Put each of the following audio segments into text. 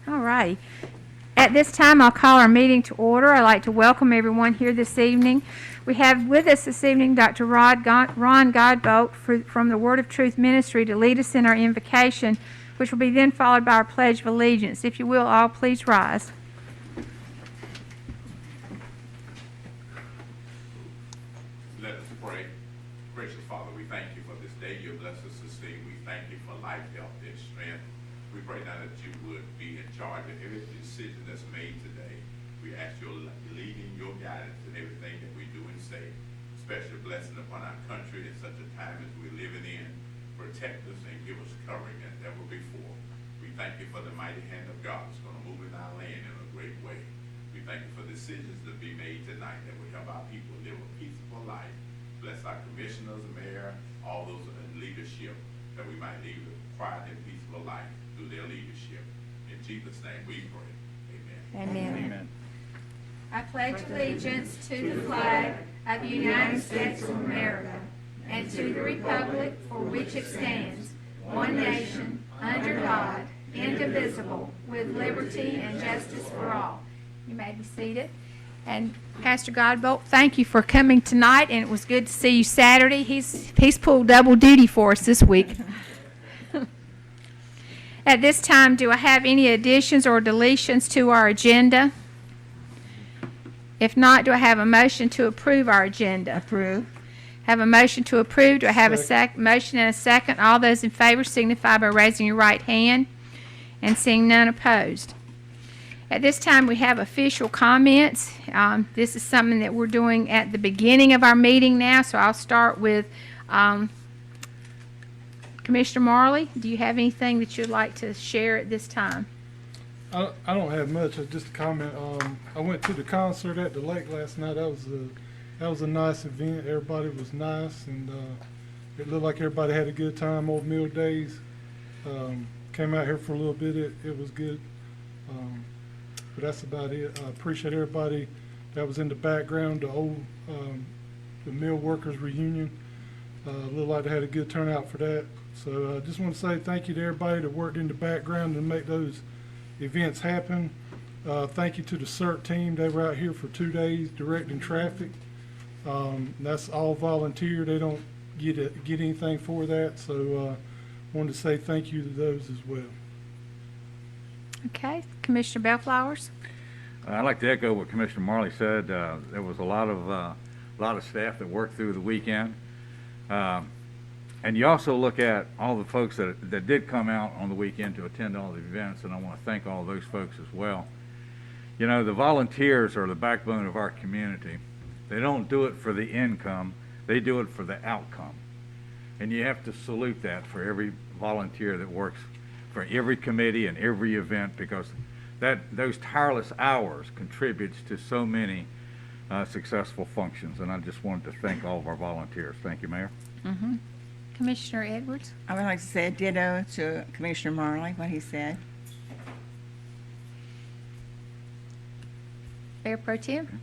All right. At this time, I'll call our meeting to order. I'd like to welcome everyone here this evening. We have with us this evening Dr. Ron Godbolt from the Word of Truth Ministry to lead us in our invocation, which will be then followed by our Pledge of Allegiance. If you will, all please rise. Let us pray. Gracious Father, we thank you for this day. You bless us this day. We thank you for life, health, and strength. We pray now that you would be in charge of every decision that's made today. We ask your leading, your guidance in everything that we do and say. Special blessing upon our country in such a time as we're living in. Protect us and give us covering as ever before. We thank you for the mighty hand of God that's going to move in our land in a great way. We thank you for decisions to be made tonight that will help our people live a peaceful life. Bless our commissioners, mayor, all those in leadership, that we might live a quiet and peaceful life through their leadership. In Jesus' name we pray. Amen. Amen. Amen. I pledge allegiance to the flag of the United States of America and to the republic for which it stands, one nation, under God, indivisible, with liberty and justice for all. You may be seated. And Pastor Godbolt, thank you for coming tonight, and it was good to see you Saturday. He's pulled double duty for us this week. At this time, do I have any additions or deletions to our agenda? If not, do I have a motion to approve our agenda? Approve. Have a motion to approve. Do I have a motion and a second? All those in favor signify by raising your right hand and seeing none opposed. At this time, we have official comments. This is something that we're doing at the beginning of our meeting now, so I'll start with Commissioner Marley. Do you have anything that you'd like to share at this time? I don't have much. Just a comment. I went to the concert at the lake last night. That was a nice event. Everybody was nice, and it looked like everybody had a good time. Old Mill Days. Came out here for a little bit. It was good. But that's about it. I appreciate everybody that was in the background. The mill workers reunion. Looked like they had a good turnout for that. So I just want to say thank you to everybody that worked in the background to make those events happen. Thank you to the CERT team. They were out here for 2 days directing traffic. That's all volunteer. They don't get anything for that. So wanted to say thank you to those as well. Okay. Commissioner Bellflowers? I'd like to echo what Commissioner Marley said. There was a lot of staff that worked through the weekend. And you also look at all the folks that did come out on the weekend to attend all the events, and I want to thank all those folks as well. You know, the volunteers are the backbone of our community. They don't do it for the income, they do it for the outcome. And you have to salute that for every volunteer that works for every committee and every event, because those tireless hours contributes to so many successful functions. And I just wanted to thank all of our volunteers. Thank you, Mayor. Mm-hmm. Commissioner Edwards? I would like to say a ditto to Commissioner Marley, what he said. Mayor Pro Tem?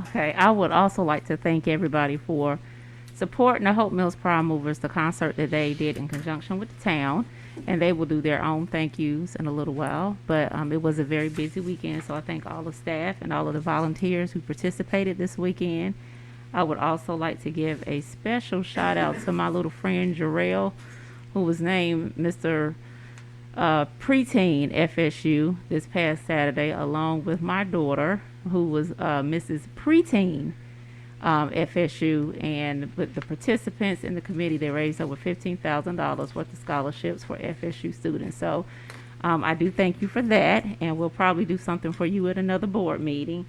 Okay, I would also like to thank everybody for supporting the Hope Mills Pride Movers, the concert that they did in conjunction with the town, and they will do their own thank yous in a little while. But it was a very busy weekend, so I thank all the staff and all of the volunteers who participated this weekend. I would also like to give a special shout out to my little friend Jarrell, who was named Mr. Preteen FSU this past Saturday, along with my daughter, who was Mrs. Preteen FSU. And with the participants in the committee, they raised over $15,000 worth of scholarships for FSU students. So I do thank you for that, and we'll probably do something for you at another board meeting.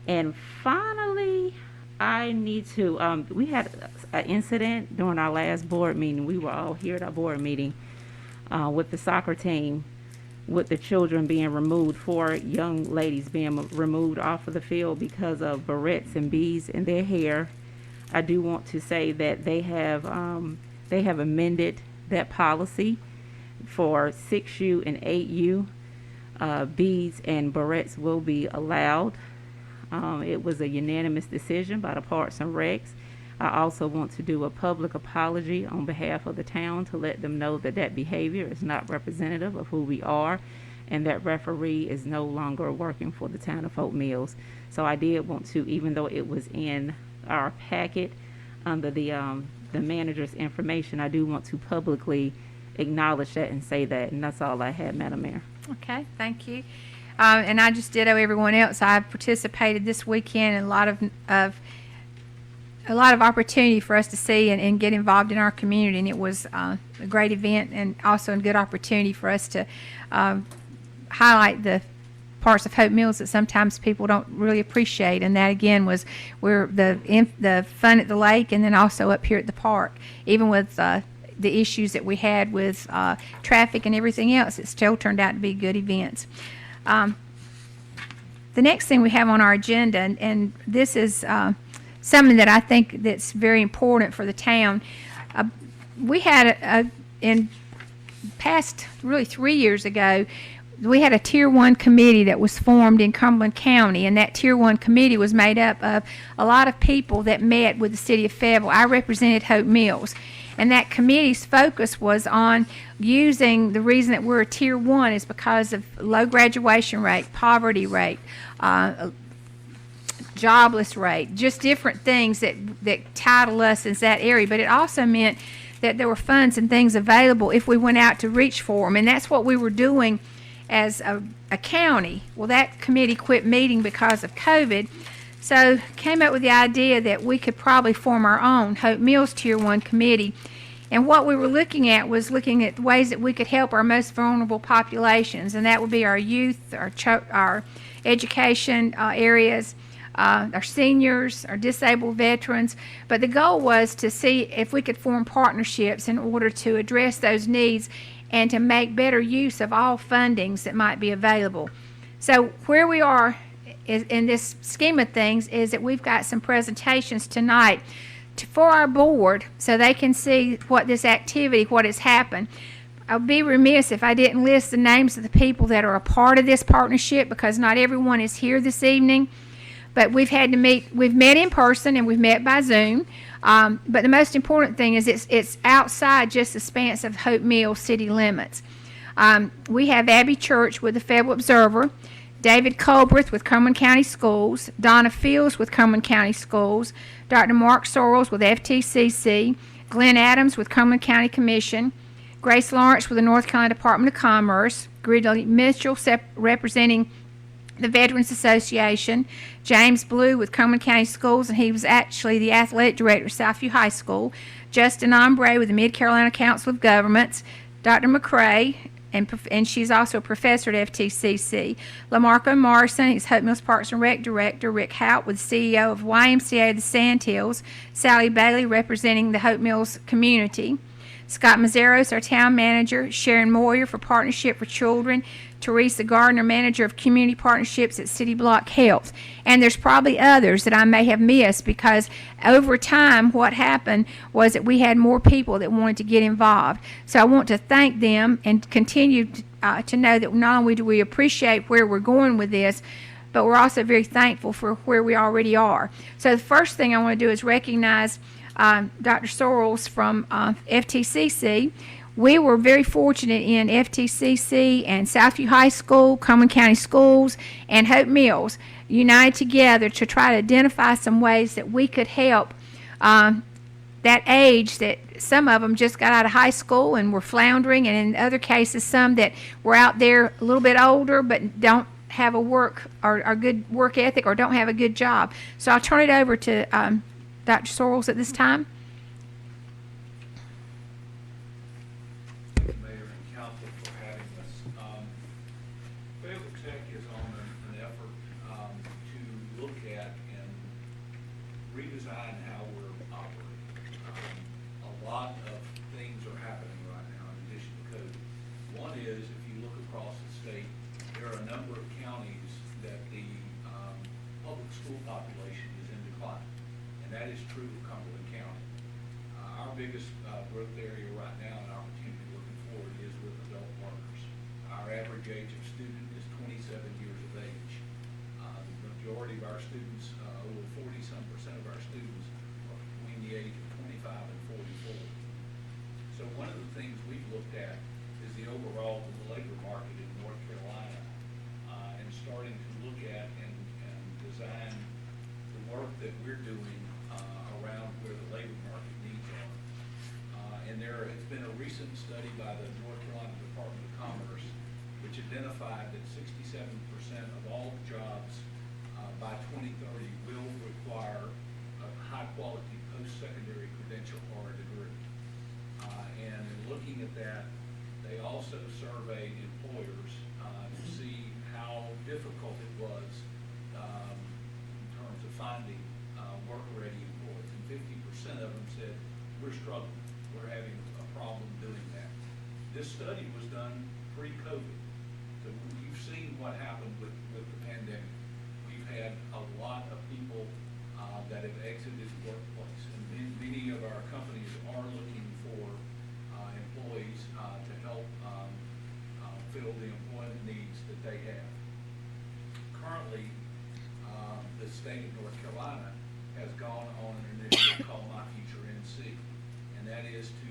And finally, I need to, we had an incident during our last board meeting. We were all here at our board meeting with the soccer team, with the children being removed, 4 young ladies being removed off of the field because of barrettes and beads in their hair. I do want to say that they have amended that policy for 6U and 8U. Beads and barrettes will be allowed. It was a unanimous decision by the Parks and Recs. I also want to do a public apology on behalf of the town to let them know that that behavior is not representative of who we are, and that referee is no longer working for the town of Hope Mills. So I did want to, even though it was in our packet under the manager's information, I do want to publicly acknowledge that and say that, and that's all I had, Madam Mayor. Okay, thank you. And I just ditto everyone else. I participated this weekend in a lot of opportunity for us to see and get involved in our community, and it was a great event and also a good opportunity for us to highlight the parts of Hope Mills that sometimes people don't really appreciate, and that again was where the fun at the lake, and then also up here at the park. Even with the issues that we had with traffic and everything else, it still turned out to be good events. The next thing we have on our agenda, and this is something that I think that's very important for the town. We had in past really 3 years ago, we had a Tier 1 committee that was formed in Cumberland County, and that Tier 1 committee was made up of a lot of people that met with the city of Fayetteville. I represented Hope Mills, and that committee's focus was on using, the reason that we're a Tier 1 is because of low graduation rate, poverty rate, jobless rate, just different things that title us as that area. But it also meant that there were funds and things available if we went out to reach for them, and that's what we were doing as a county. Well, that committee quit meeting because of COVID, so came up with the idea that we could probably form our own Hope Mills Tier 1 committee. And what we were looking at was looking at ways that we could help our most vulnerable populations, and that would be our youth, our education areas, our seniors, our disabled veterans. But the goal was to see if we could form partnerships in order to address those needs and to make better use of all fundings that might be available. So where we are in this scheme of things is that we've got some presentations tonight for our board so they can see what this activity, what has happened. I'd be remiss if I didn't list the names of the people that are a part of this partnership, because not everyone is here this evening. But we've met in person and we've met by Zoom. But the most important thing is it's outside just the span of Hope Mills city limits. We have Abby Church with the Fayetteville Observer, David Colbreth with Cumberland County Schools, Donna Fields with Cumberland County Schools, Dr. Mark Sorrells with FTCC, Glenn Adams with Cumberland County Commission, Grace Lawrence with the North Carolina Department of Commerce, Gridley Mitchell representing the Veterans Association, James Blue with Cumberland County Schools, and he was actually the athletic director of Southview High School, Justin Ombre with the Mid-Carolina Council of Governments, Dr. McCrae, and she's also a professor at FTCC, Lamarco Morrison, he's Hope Mills Parks and Rec Director, Rick Hout with CEO of YMCA of the Sandhills, Sally Bailey representing the Hope Mills community, Scott Mazzaros, our town manager, Sharon Moyer for Partnership for Children, Teresa Gardner, manager of community partnerships at City Block Health. And there's probably others that I may have missed, because over time what happened was that we had more people that wanted to get involved. So I want to thank them and continue to know that not only do we appreciate where we're going with this, but we're also very thankful for where we already are. So the first thing I want to do is recognize Dr. Sorrells from FTCC. We were very fortunate in FTCC and Southview High School, Cumberland County Schools, and Hope Mills united together to try to identify some ways that we could help that age that some of them just got out of high school and were floundering, and in other cases some that were out there a little bit older but don't have a work or a good work ethic or don't have a good job. So I'll turn it over to Dr. Sorrells at this time. Mayor and council for having us. Fayetteville Tech is on an effort to look at and redesign how we're operating. A lot of things are happening right now in addition to COVID. One is, if you look across the state, there are a number of counties that the public school population is in decline, and that is true of Cumberland County. Our biggest growth area right now and opportunity looking forward is with adult learners. Our average age of student is 27 years of age. The majority of our students, over 40-some% of our students, are between the recent study by the North Carolina Department of Commerce, which identified that 67% of all jobs by 2030 will require a high-quality post-secondary credential or a degree. And in looking at that, they also surveyed employers to see how difficult it was in terms of finding work-ready employees. And 50% of them said, we're struggling, we're having a problem doing that. This study was done pre-COVID. So you've seen what happened with the pandemic. We've had a lot of people that have exited the workplace, and many of our companies are looking for employees to help fill the employment needs that they have. Currently, the state of North Carolina has gone on an initiative called My Future NC, and that is to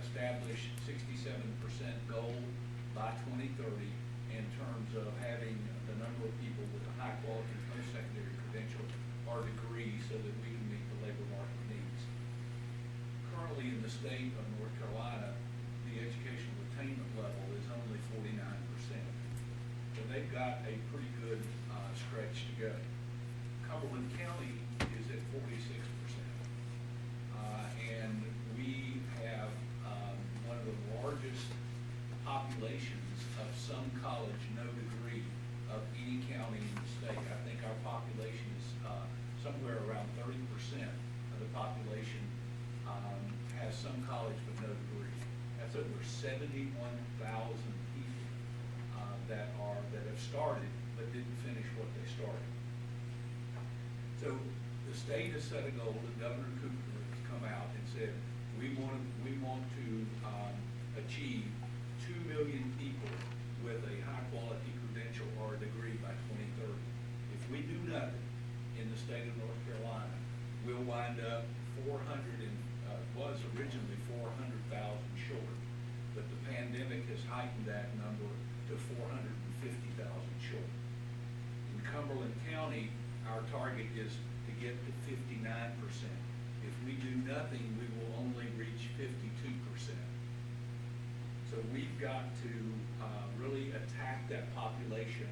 establish 67% goal by 2030 in terms of having the number of people with a high-quality post-secondary credential or degree so that we can meet the labor market needs. Currently in the state of North Carolina, the educational attainment level is only 49%. So they've got a pretty good stretch to go. Cumberland County is at 46%. And we have one of the largest populations of some college, no degree, of any county in the state. I think our population is somewhere around 30% of the population has some college but no degree. That's over 71,000 people that have started but didn't finish what they started. So the state has set a goal, and Governor Cooper has come out and said, we want to achieve 2 million people with a high-quality credential or a degree by 2030. If we do nothing in the state of North Carolina, we'll wind up was originally 400,000 short, but the pandemic has heightened that number to 450,000 short. In Cumberland County, our target is to get to 59%. If we do nothing, we will only reach 52%. So we've got to really attack that population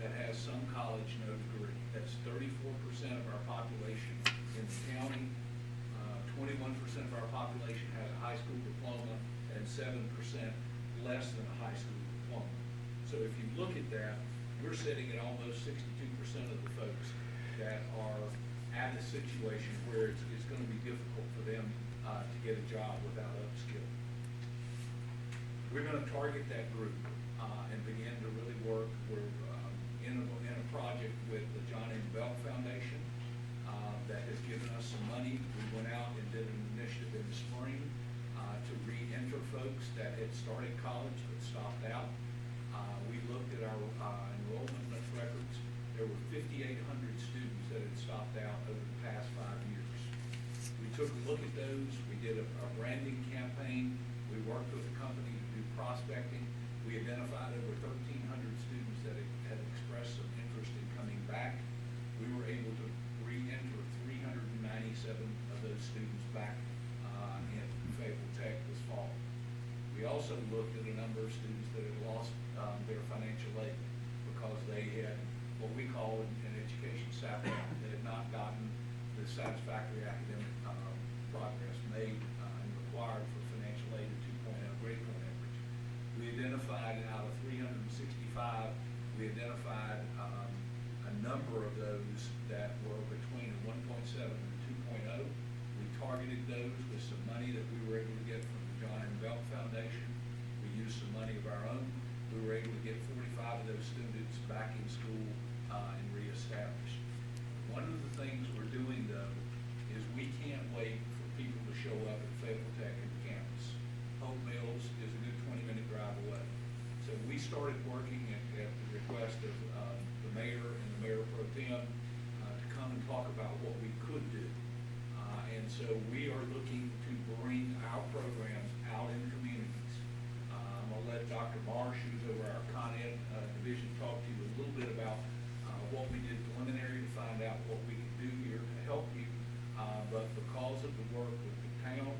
that has some college, no degree. That's 34% of our population in the county. 21% of our population has a high school diploma, and 7% less than a high school diploma. So if you look at that, we're sitting at almost 62% of the folks that are at a situation where it's going to be difficult for them to get a job without upskilling. We're going to target that group and begin to really work. We're in a project with the John M. Belk Foundation that has given us some money. We went out and did an initiative in the spring to re-enter folks that had started college but stopped out. We looked at our enrollment records. There were 5,800 students that had stopped out over the past 5 years. We took a look at those. We did a branding campaign. We worked with a company to do prospecting. We identified over 1,300 students that had expressed some interest in coming back. We were able to re-enter 397 of those students back in Fayetteville Tech this fall. We also looked at a number of students that had lost their financial aid because they had what we call an education sabotage. They had not gotten the satisfactory academic progress made and required for financial aid at 2.0 grade point average. We identified out of 365, we identified a number of those that were between a 1.7 and 2.0. We targeted those with some money that we were able to get from the John M. Belk Foundation. We used some money of our own. We were able to get 45 of those students back in school and reestablished. One of the things we're doing, though, is we can't wait for people to show up at Fayetteville Tech and campus. Hope Mills is a good 20-minute drive away. So we started working at the request of the mayor and the mayor pro tem to come and talk about what we could do. And so we are looking to bring our programs out in communities. I'm going to let Dr. Marsh, who's over our Con Ed division, talk to you a little bit about what we did preliminary to find out what we could do here to help you. But because of the work with the town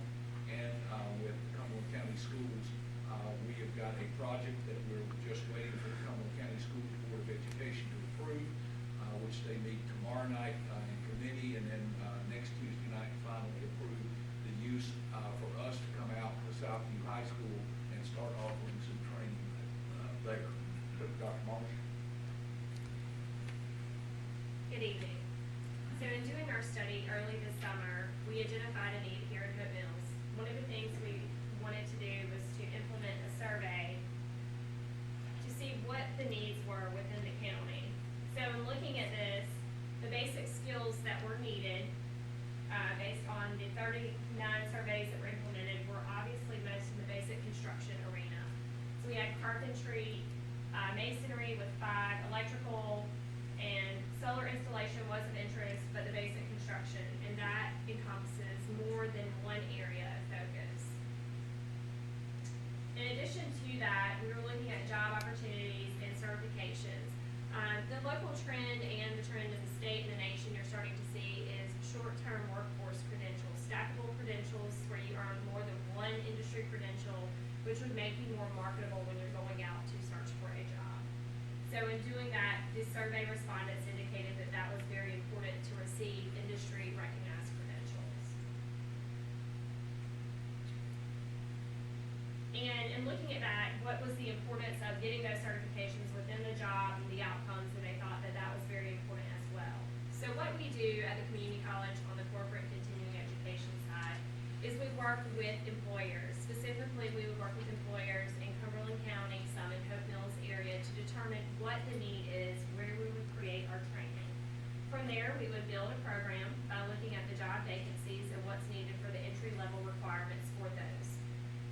and with the Cumberland County project that we're just waiting for the Cumberland County School Board of Education to approve, which they meet tomorrow night in committee, and then next Tuesday night finally approve the use for us to come out to Southview High School and start offering some training there. Dr. Marsh? Good evening. So in doing our study early this summer, we identified a need here at Hope Mills. One of the things we wanted to do was to implement a survey to see what the needs were within the county. So in looking at this, the basic skills that were needed, based on the 39 surveys that were implemented, were obviously most in the basic construction arena. So we had carpentry, masonry with 5, electrical, and solar installation was of interest, but the basic construction, and that encompasses more than one area of focus. In addition to that, we were looking at job opportunities and certifications. The local trend and the trend in the state and the nation you're starting to see is short-term workforce credentials, stackable credentials where you earn more than one industry credential, which would make you more marketable when you're going out to search for a job. So in doing that, the survey respondents indicated that that was very important to receive industry recognized credentials. And in looking at that, what was the importance of getting those certifications within the job and the outcomes, and they thought that that was very important as well. So what we do at the community college on the corporate continuing education side is we work with employers. Specifically, we would work with employers in Cumberland County, some in Hope Mills area, to determine what the need is, where we would create our training. From there, we would build a program by looking at the job vacancies and what's needed for the entry-level requirements for those.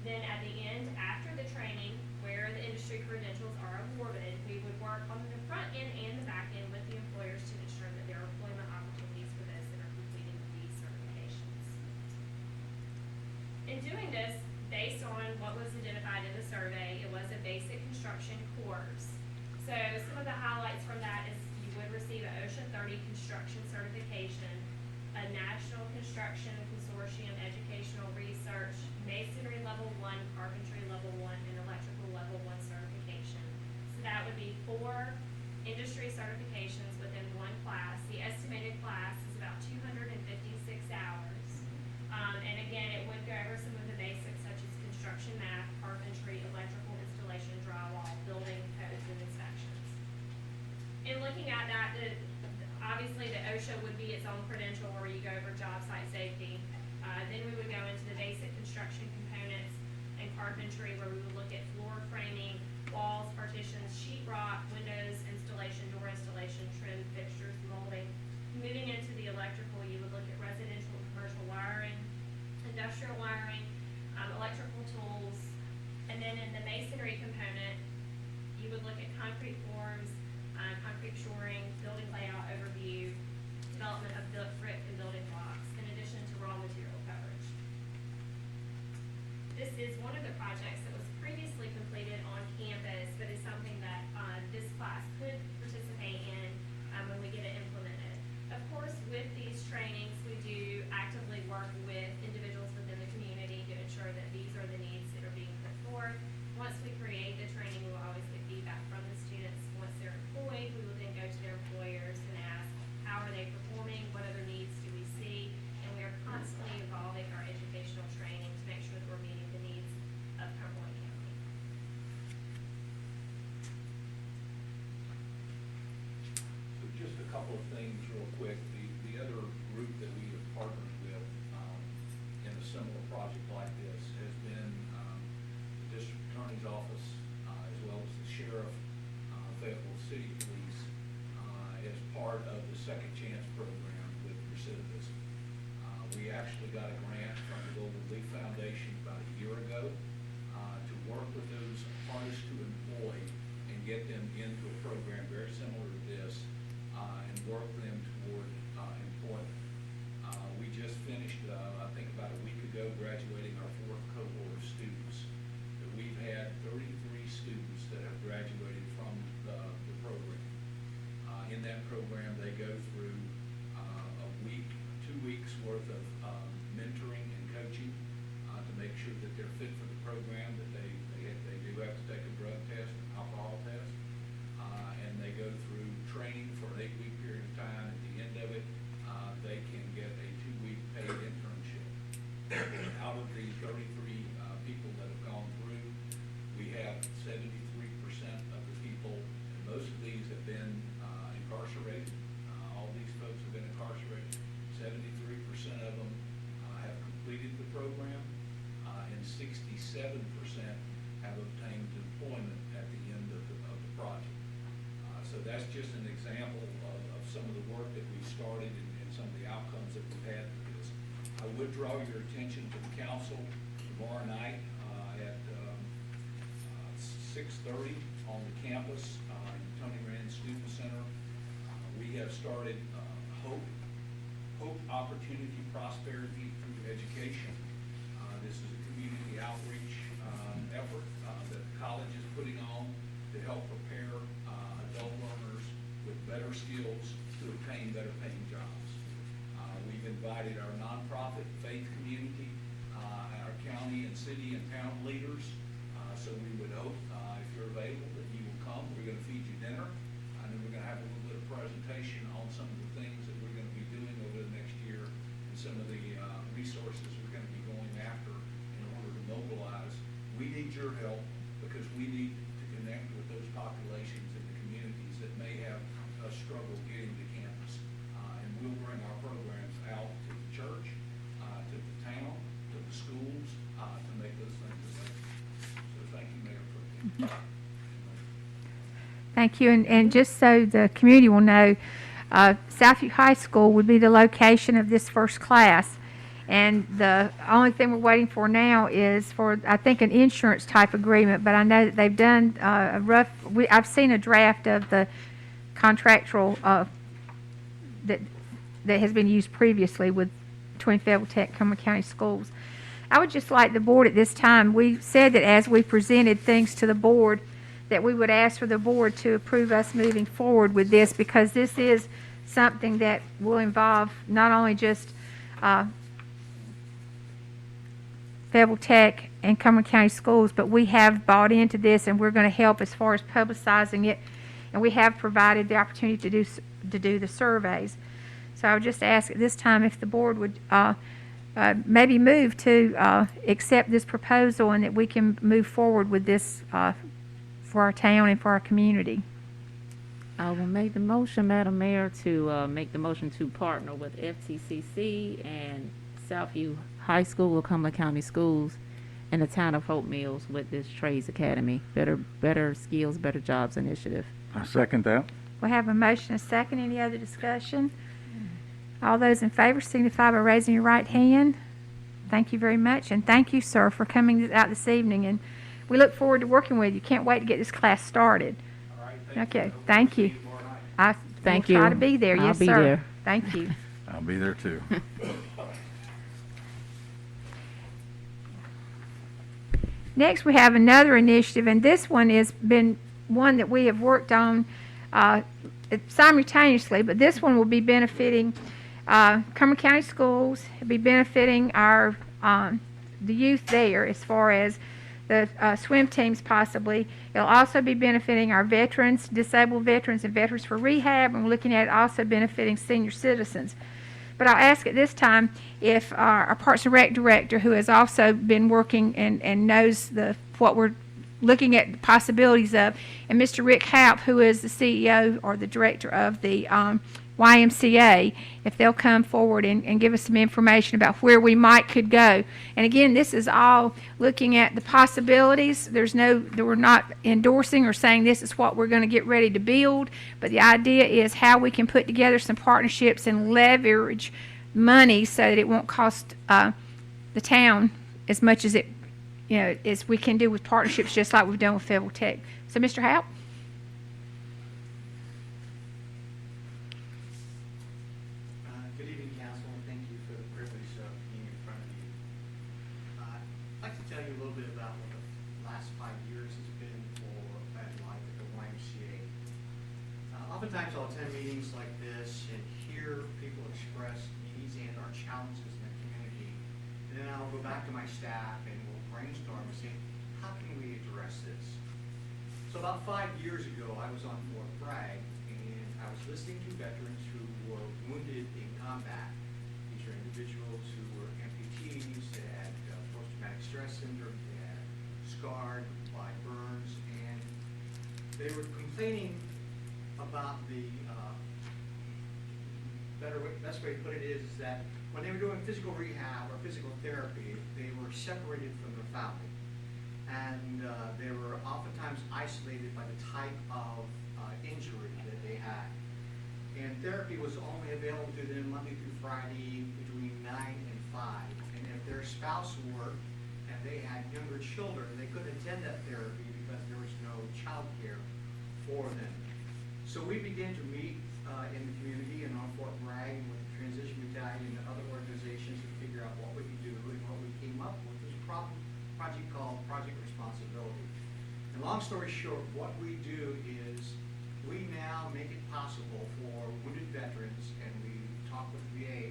Then at the end, after the training, where the industry credentials are awarded, we would work on the front end and the back end with the employers to ensure that there are employment opportunities for those that are completing these certifications. In doing this, based on what was identified in the survey, it was a basic construction course. So some of the highlights from that is you would receive an OSHA 30 construction certification, a National Construction Consortium educational research, masonry level 1, carpentry level 1, and electrical level 1 certification. So that would be 4 industry certifications within one class. The estimated class is about 256 hours. And again, it would go over some of the basics such as construction math, carpentry, electrical installation, drywall, building codes, and inspections. In looking at that, obviously the OSHA would be its own credential where you go over job site safety. Then we would go into the basic construction components and carpentry where we would look at floor framing, walls, partitions, sheetrock, windows installation, door installation, trim, fixtures, molding. Moving into the electrical, you would look at residential and commercial wiring, industrial wiring, electrical tools, and then in the masonry component, you would look at concrete forms, concrete shoring, building layout overview, development of brick and building blocks, in addition to raw material coverage. This is one of the projects that was previously completed on campus, but is something that this class could participate in when we get it implemented. Of course, with these trainings, we do actively work with individuals within the community to ensure that these are the needs that are being put forth. Once we create the training, we will always get feedback from the students. Once they're employed, we will then go to their employers and ask, how are they performing? What other needs do we see? And we are constantly evolving our educational training to make sure that we're meeting the needs of Cumberland County. So just a couple of things real quick. The other group that we have partnered with in a similar project like this has been the district attorney's office as well as the sheriff, Fayetteville City Police as part of the Second Chance program with recidivism. We actually got a grant from the Global Leaf Foundation about a year ago to work with those hardest to employ and get them into a program very similar to this and work them toward employment. We just finished, I think about a week ago, graduating our 4th cohort of students. We've had 33 students that have graduated from the program. In that program, they go through a week, 2 weeks worth of mentoring and coaching to make sure that they're fit for the program, that they do have to take a just an example of some of the work that we started and some of the outcomes that we've had with this. I would draw your attention to the council tomorrow night at 6:30 on the campus in Tony Rand Student Center. We have started Hope, Opportunity, Prosperity through Education. This is a community outreach effort that the college is putting on to help prepare adult learners with better skills to obtain better paying jobs. We've invited our nonprofit faith community, our county and city and town leaders. So we would hope, if you're available, that you will come. We're going to feed you dinner. And then we're going to have a little bit of presentation on some of the things that we're going to be doing over the next year and some of the resources we're going to be going after in order to mobilize. We need your help because we need to connect with those populations in the communities that may have a struggle getting to campus. And we'll bring our programs out to the church, to the town, to the schools, to make those things available. So thank you, Mayor Pro Tem. Thank you. And just so the community will know, Southview High School would be the location of this first class. And the only thing we're waiting for now is for, I think, an insurance type agreement. But I know that they've done a rough, I've seen a draft of the contractual that has been used previously between Fayetteville Tech and Cumberland County Schools. I would just like the board at this time, we said that as we presented things to the board, that we would ask for the board to approve us moving forward with this, because this is something that will involve not only just Fayetteville Tech and Cumberland County Schools, but we have bought into this and we're going to help as far as publicizing it, and we have provided the opportunity to do the surveys. So I would just ask at this time if the board would maybe move to accept this proposal and that we can move forward with this for our town and for our community. I will make the motion, Madam Mayor, to make the motion to partner with FTCC and Southview High School of Cumberland County Schools and the town of Hope Mills with this Trades Academy, Better Skills, Better Jobs initiative. I second that. We have a motion, a second. Any other discussion? All those in favor signify by raising your right hand. Thank you very much, and thank you, sir, for coming out this evening. And we look forward to working with you. Can't wait to get this class started. All right, Okay, thank you. Thank We'll try you. to be there. I'll Yes, be sir. there. Thank you. I'll be there too. Next, we have another initiative, and this one has been one that we have worked on simultaneously, but this one will be benefiting Cumberland County Schools. It'll be benefiting our the youth there as far as the swim teams possibly. It'll also be benefiting our veterans, disabled veterans, and veterans for rehab, and we're looking at also benefiting senior citizens. But I'll ask at this time if our Parks and Rec director, who has also been working and knows what we're looking at the possibilities of, and Mr. Rick Haupt, who is the CEO or the director of the YMCA, if they'll come forward and give us some information about where we could go. And again, this is all looking at the possibilities. We're not endorsing or saying this is what we're going to get ready to build, but the idea is how we can put together some partnerships and leverage money so that it won't cost the town as much as as we can do with partnerships, just like we've done with Fayetteville Tech. So, Mr. Haupt? Good evening, Council, and thank you for the privilege of being in front of you. I'd like to tell you a little bit about what the last 5 years has been for Bad Life at the YMCA. Oftentimes I'll attend meetings like this and hear people express needs and our challenges in the community. And then I'll go back to my staff and we'll brainstorm and say, how can we address this? So about 5 years ago, I was on Fort Bragg and I was listening to veterans who were wounded in combat. These are individuals who were amputees, they had post-traumatic stress syndrome, they had scarred by burns, and they were complaining about the best way to put it is that when they were doing physical rehab or physical therapy, they were separated from their family. And they were oftentimes isolated by the type of injury that they had. And therapy was only available to them Monday through Friday between 9 and 5. And if their spouse worked and they had younger children, they couldn't attend that therapy because there was no child care for them. So we began to meet in the community and on Fort Bragg with the Transition Battalion and other organizations to figure out what we could do, and what we came up with was a project called Project Responsibility. And long story short, what we do is we now make it possible for wounded veterans, and we talk with the VA,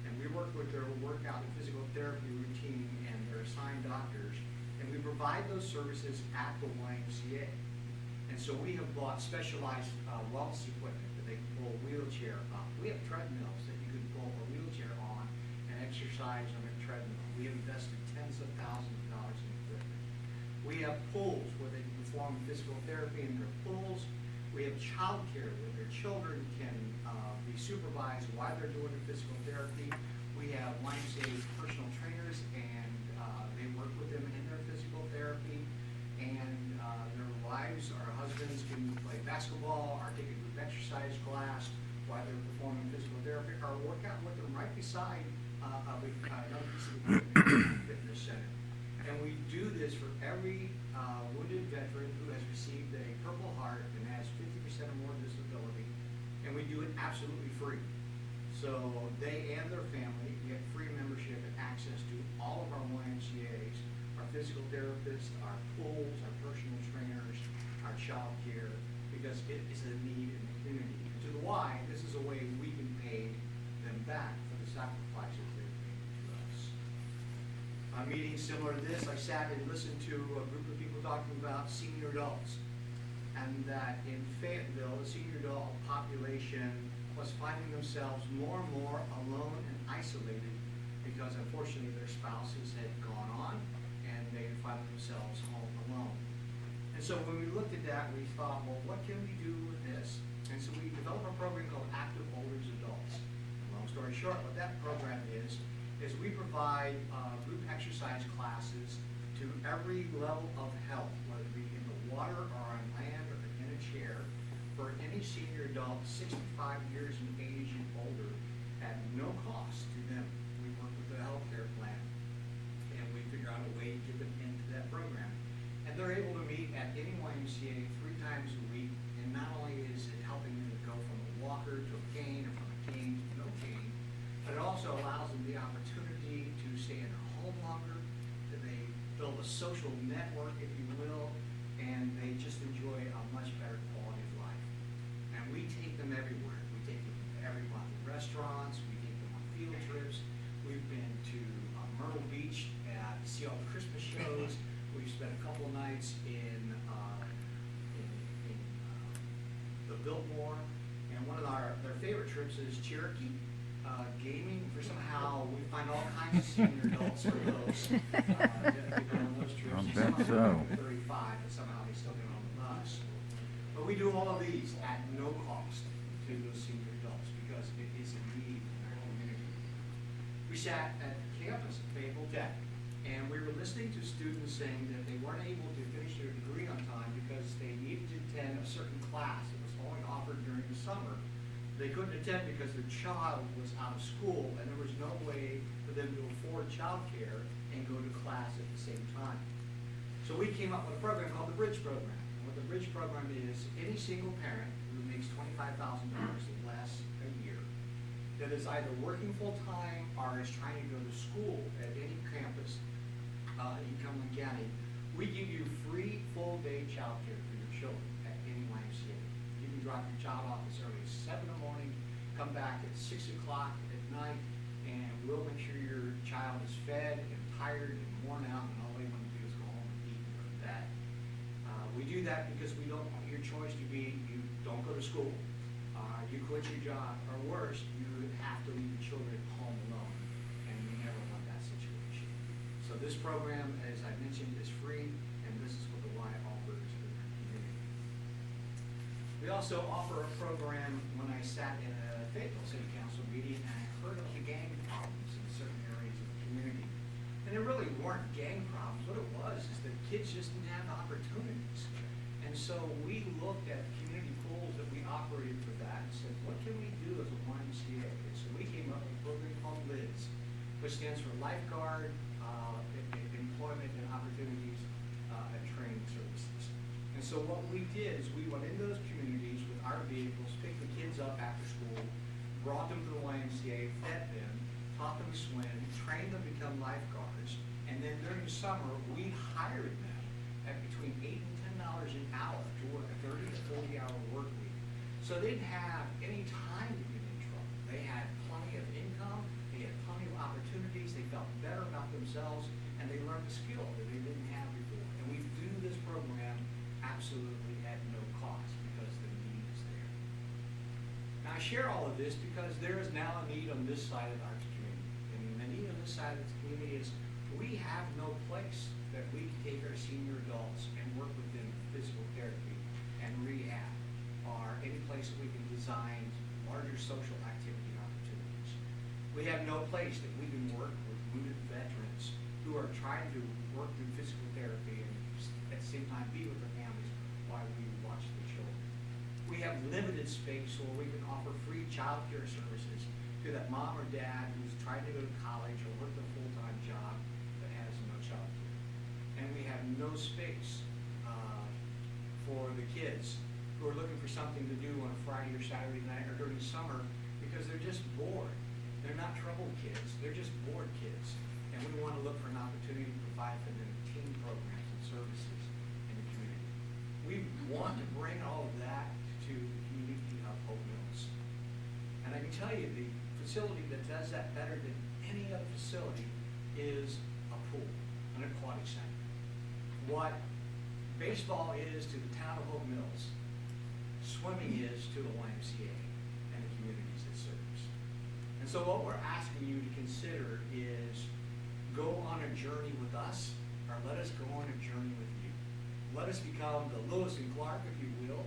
and we work with their workout and physical therapy routine and their assigned doctors, and we provide those services at the YMCA. And so we have bought specialized wellness equipment that they can pull a wheelchair up. We have treadmills that you can pull a wheelchair on and exercise on a treadmill. We have invested tens of thousands of dollars in equipment. We have pools where they can perform physical therapy in their pools. We have child care where their children can be supervised while they're doing their physical therapy. We have YMCA personal trainers, and they work with them in their physical therapy. And their wives or husbands can play basketball or take a group exercise class while they're performing physical therapy, or work out with them right beside another piece of equipment, fitness center. And we do this for every wounded veteran who has received a Purple Heart and has 50% or more disability, and we do it absolutely free. So they and their family get free membership and access to all of our YMCA's, our physical therapists, our pools, our personal trainers, our child care, because it is a need in the community. And to the Y, this is a way we can pay them back for the sacrifices they've made to us. A meeting similar to this, I sat and listened to a group of people talking about senior adults, and that in Fayetteville, the senior adult population was finding themselves more and more alone and isolated because unfortunately their spouses had gone on and they found themselves home alone. And so when we looked at that, we thought, well, what can we do with this? And so we developed a program called Active Older Adults. And long story short, what that program is we provide group exercise classes to every level of health, whether it be in the water or on land or in a chair, for any senior adult 65 years in age and older at no cost to them. We work with the healthcare plan, and we figure out a way to get them into that program. And they're able to meet at any YMCA 3 times a week, and not only is it helping them to go from a walker to a cane, or from a cane to no cane, but it also allows them the opportunity to stay in their home longer, that they build a social network, if you will, and they just enjoy a much better quality of life. And we take them everywhere. We take them every month to restaurants, we take them on field trips. We've been to Myrtle Beach to see all the Christmas shows. We've spent a couple of nights in the Biltmore, and one of their favorite trips is Cherokee. Gaming, for somehow we find all kinds of senior adults for those. To go on those trips. I bet Some of them so. are 35, but somehow they still get on the bus. But we do all of these at no cost to those senior adults because it is a need in our community. We sat at campus at Fayetteville Tech, and we were listening to students saying that they weren't able to finish their degree on time because they needed to attend a certain class that was only offered during the summer. They couldn't attend because their child was out of school, and there was no way for them to afford childcare and go to class at the same time. So we came up with a program called the Bridge Program. And what the Bridge Program is, any single parent who makes $25,000 or less a year, that is either working full-time or is trying to go to school at any campus in Cumberland County, we give you free full-day childcare for your children at any YMCA. You can drop your child off as early as 7 in the morning, come back at 6 o'clock at night, and we'll make sure your child is fed and tired and worn out, and all they want to do is go home and eat and go to bed. We do that because we don't want your choice to be you don't go to school, you quit your job, or worse, you have to leave your children at home alone, and we never want that situation. So this program, as I mentioned, is free, and this is what the Y offers to the community. We also offer a program. When I sat in a Fayetteville City Council meeting, and I heard of the gang problems in certain areas of the community. And there really weren't gang problems. What it was is that kids just didn't have opportunities. And so we looked at the community pool operated with that and said, what can we do as a YMCA? And so we came up with a program called LIDS, which stands for Lifeguard Employment and Opportunities and Training Services. And so what we did is we went into those communities with our vehicles, picked the kids up after school, brought them to the YMCA, fed them, taught them to swim, trained them to become lifeguards, and then during the summer, we hired them at between $8 and $10 an hour to work a 30 to 40-hour work week. So they didn't have any time to get in trouble. They had plenty of income, they had plenty of opportunities, they felt better about themselves, and they learned a skill that they didn't have before. And we do this program absolutely at no cost because the need is there. Now I share all of this because there is now a need on this side of our community. And the need on this side of the community is we have no place that we can take our senior adults and work with them in physical therapy and rehab, or any place that we can design larger social activity opportunities. We have no place that we can work with wounded veterans who are trying to work through physical therapy and at the same time be with their families while we watch the children. We have limited space where we can offer free child care services to that mom or dad who's trying to go to college or work a full-time job that has no child care. And we have no space for the kids who are looking for something to do on a Friday or Saturday night or during the summer because they're just bored. They're not troubled kids, they're just bored kids. And we want to look for an opportunity to provide for them team programs and services in the community. We want to bring all of that to the community of Hope Mills. And I can tell you, the facility that does that better than any other facility is a pool, an aquatic center. What baseball is to the town of Hope Mills, swimming is to the YMCA and the communities it serves. And so what we're asking you to consider is go on a journey with us, or let us go on a journey with you. Let us become the Lewis and Clark, if you will,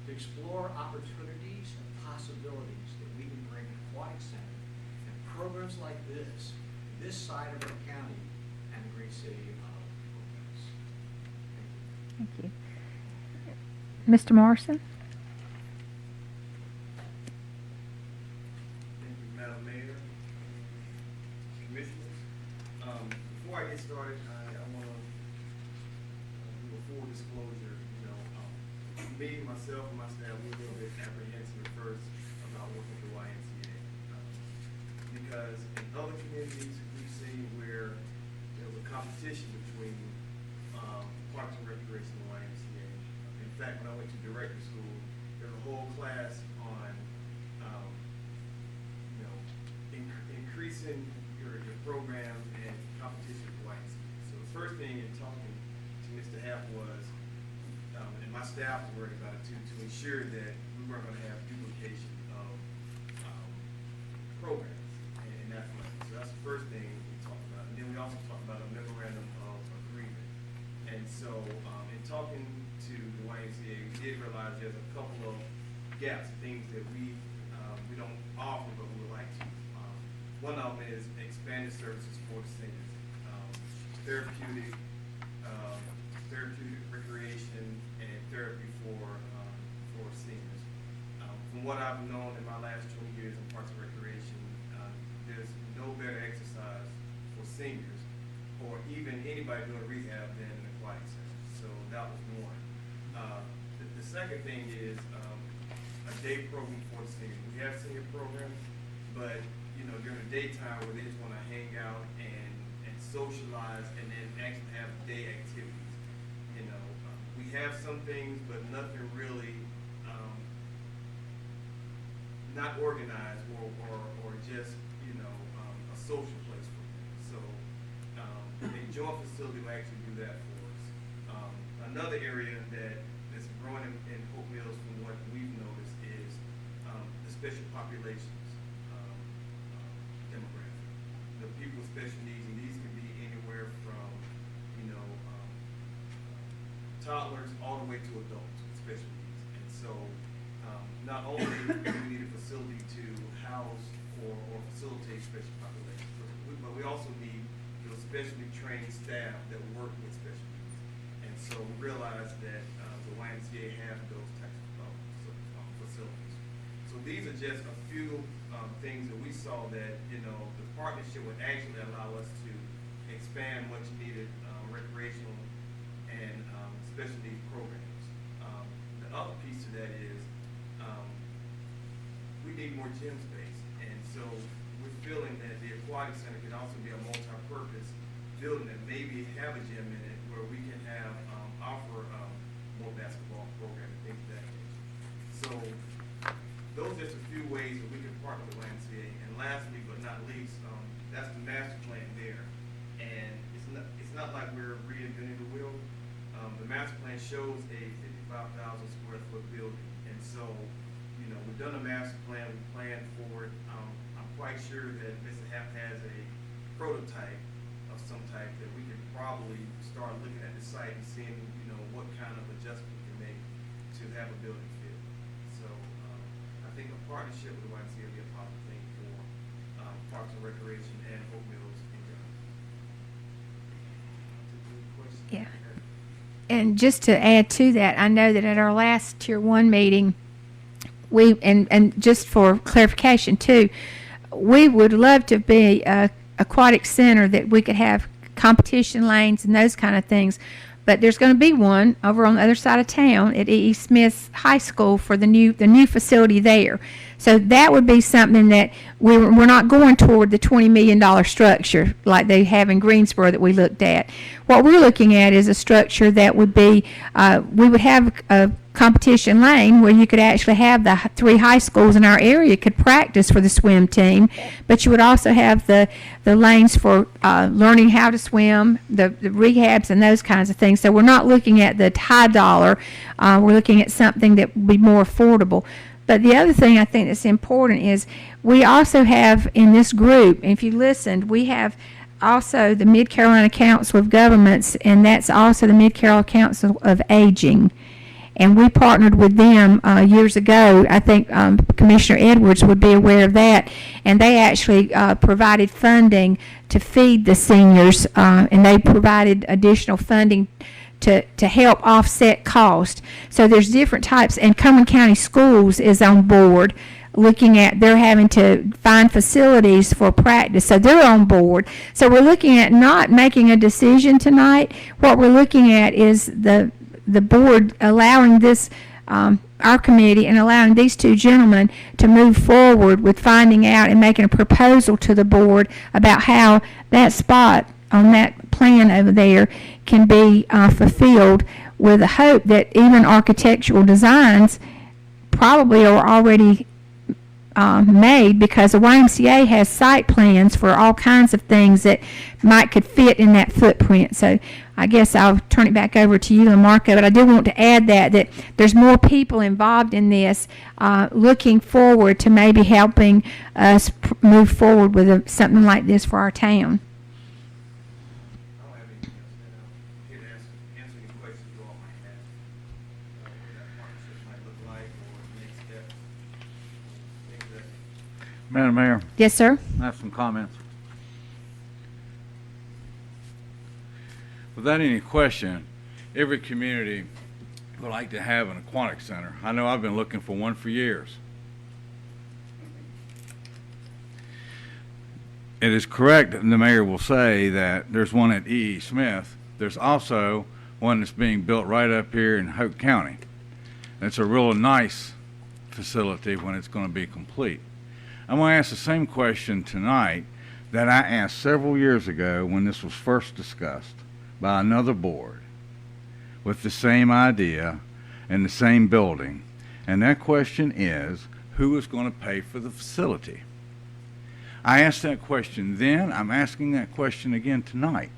to explore opportunities and possibilities that we can bring an aquatic center and programs like this side of our county and the great city of Hope Mills. Thank you. Thank you. Mr. Morrison? Thank you, Madam Mayor, Commissioners. Before I get started, I want to do a full disclosure. Me, myself, and my staff, we're a little bit apprehensive at first about working with the YMCA. Because in other communities, we've seen where there was a competition between Parks and Recreation and YMCA. In fact, when I went to director school, there was a whole class on increasing your program and competition with YMCA. So the first thing in talking to Mr. Happ was, and my staff was worried about it too, to ensure that we weren't going to have duplication of programs in that way. So that's the first thing we talked about. And then we also talked about a memorandum of agreement. And so in talking to the YMCA, we did realize there's a couple of gaps, things that we don't offer, but we would like to. One of them is expanded services for the seniors, therapeutic recreation and therapy for seniors. From what I've known in my last 20 years in Parks and Recreation, there's no better exercise for seniors or even anybody doing rehab than an aquatic center. So that was one. The second thing is a day program for the seniors. We have senior programs, but during the daytime where they just want to hang out and socialize and then actually have day activities. We have some things, but nothing really not organized or just a social place for them. So a joint facility will actually do that for us. Another area that's growing in Hope Mills from what we've noticed is the special populations demographic. The people with special needs, and these can be anywhere from toddlers all the way to adults with special needs. And so not only do we need a facility to house or facilitate special populations, but we also need specially trained staff that work with special needs. And so we realize that the YMCA have those types of facilities. So these are just a few things that we saw that, you know, the partnership would actually allow us to expand much needed recreational and special needs programs. The other piece to that is we need more gym space, and so we're feeling that the aquatic center can also be a multi-purpose building that maybe have a gym in it where we can have offer more basketball program and things of that nature. So those are just a few ways that we can partner with YMCA. And lastly but not least, that's the master plan there. And it's not like we're reinventing the wheel. The master plan shows a 55,000 square foot building, and so, you know, we've done a master plan, we planned for it. I'm quite sure that Mr. Happ has a prototype of some type that we can probably start looking at the site and seeing, you know, what kind of adjustment we can make to have a building fit. So I think a partnership with the YMCA will be a positive thing for Parks and Recreation and Hope Mills in general. Yeah. And just to add to that, I know that at our last Tier 1 meeting, and just for clarification too, we would love to be a aquatic center that we could have competition lanes and those kind of things. But there's going to be one over on the other side of town at E.E. Smith's High School for the new facility there. So that would be something that we're not going toward the $20 million structure like they have in Greensboro that we looked at. What we're looking at is a structure that would be, we would have a competition lane where you could actually have the 3 high schools in our area could practice for the swim team, but you would also have the lanes for learning how to swim, the rehabs and those kinds of things. So we're not looking at the high dollar, we're looking at something that would be more affordable. But the other thing I think that's important is we also have in this group, if you listened, we have also the Mid-Carolina Council of Governments, and that's also the Mid-Carolina Council of Aging. And we partnered with them years ago. I think Commissioner Edwards would be aware of that. And they actually provided funding to feed the seniors, and they provided additional funding to help offset cost. So there's different types, and Cumberland County Schools is on board looking at, they're having to find facilities for practice, so they're on board. So we're looking at not making a decision tonight. What we're looking at is the board allowing this, our committee, and allowing these 2 gentlemen to move forward with finding out and making a proposal to the board about how that spot on that plan over there can be fulfilled, with the hope that even architectural designs probably are already made, because the YMCA has site plans for all kinds of things that could fit in that footprint. So I guess I'll turn it back over to you and Marco, but I do want to add that there's more people involved in this, looking forward to maybe helping us move forward with something like this for our town. I don't have anything else, and I'm here to answer any questions you all might have. What that partnership might look like, or next steps, things of that nature. Madam Mayor, Yes, sir. I have some comments. Without any question, every community would like to have an aquatic center. I know I've been looking for one for years. It is correct, and the mayor will say, that there's one at E.E. Smith. There's also one that's being built right up here in Hope County. It's a real nice facility when it's going to be complete. I'm going to ask the same question tonight that I asked several years ago when this was first discussed by another board with the same idea and the same building. And that question is, who is going to pay for the facility? I asked that question then, I'm asking that question again tonight.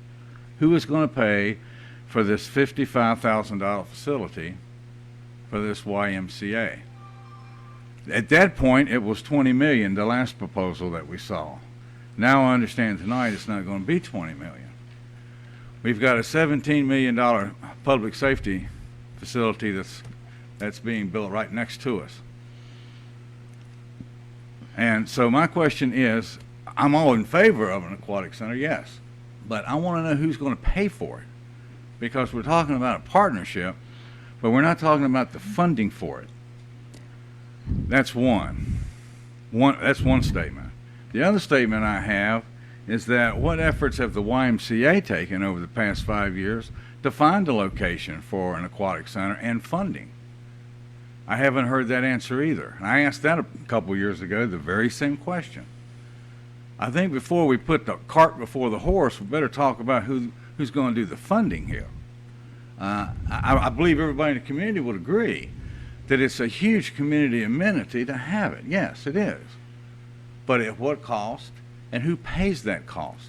Who is going to pay for this $55,000 facility for this YMCA? At that point, it was $20 million, the last proposal that we saw. Now I understand tonight it's not going to be $20 million. We've got a $17 million public safety facility that's being built right next to us. And so my question is, I'm all in favor of an aquatic center, yes, but I want to know who's going to pay for it, because we're talking about a partnership, but we're not talking about the funding for it. That's one. That's one statement. The other statement I have is that what efforts have the YMCA taken over the past 5 years to find a location for an aquatic center and funding? I haven't heard that answer either. And I asked that a couple years ago, the very same question. I think before we put the cart before the horse, we better talk about who's going to do the funding here. I believe everybody in the community would agree that it's a huge community amenity to have it. Yes, it is. But at what cost, and who pays that cost?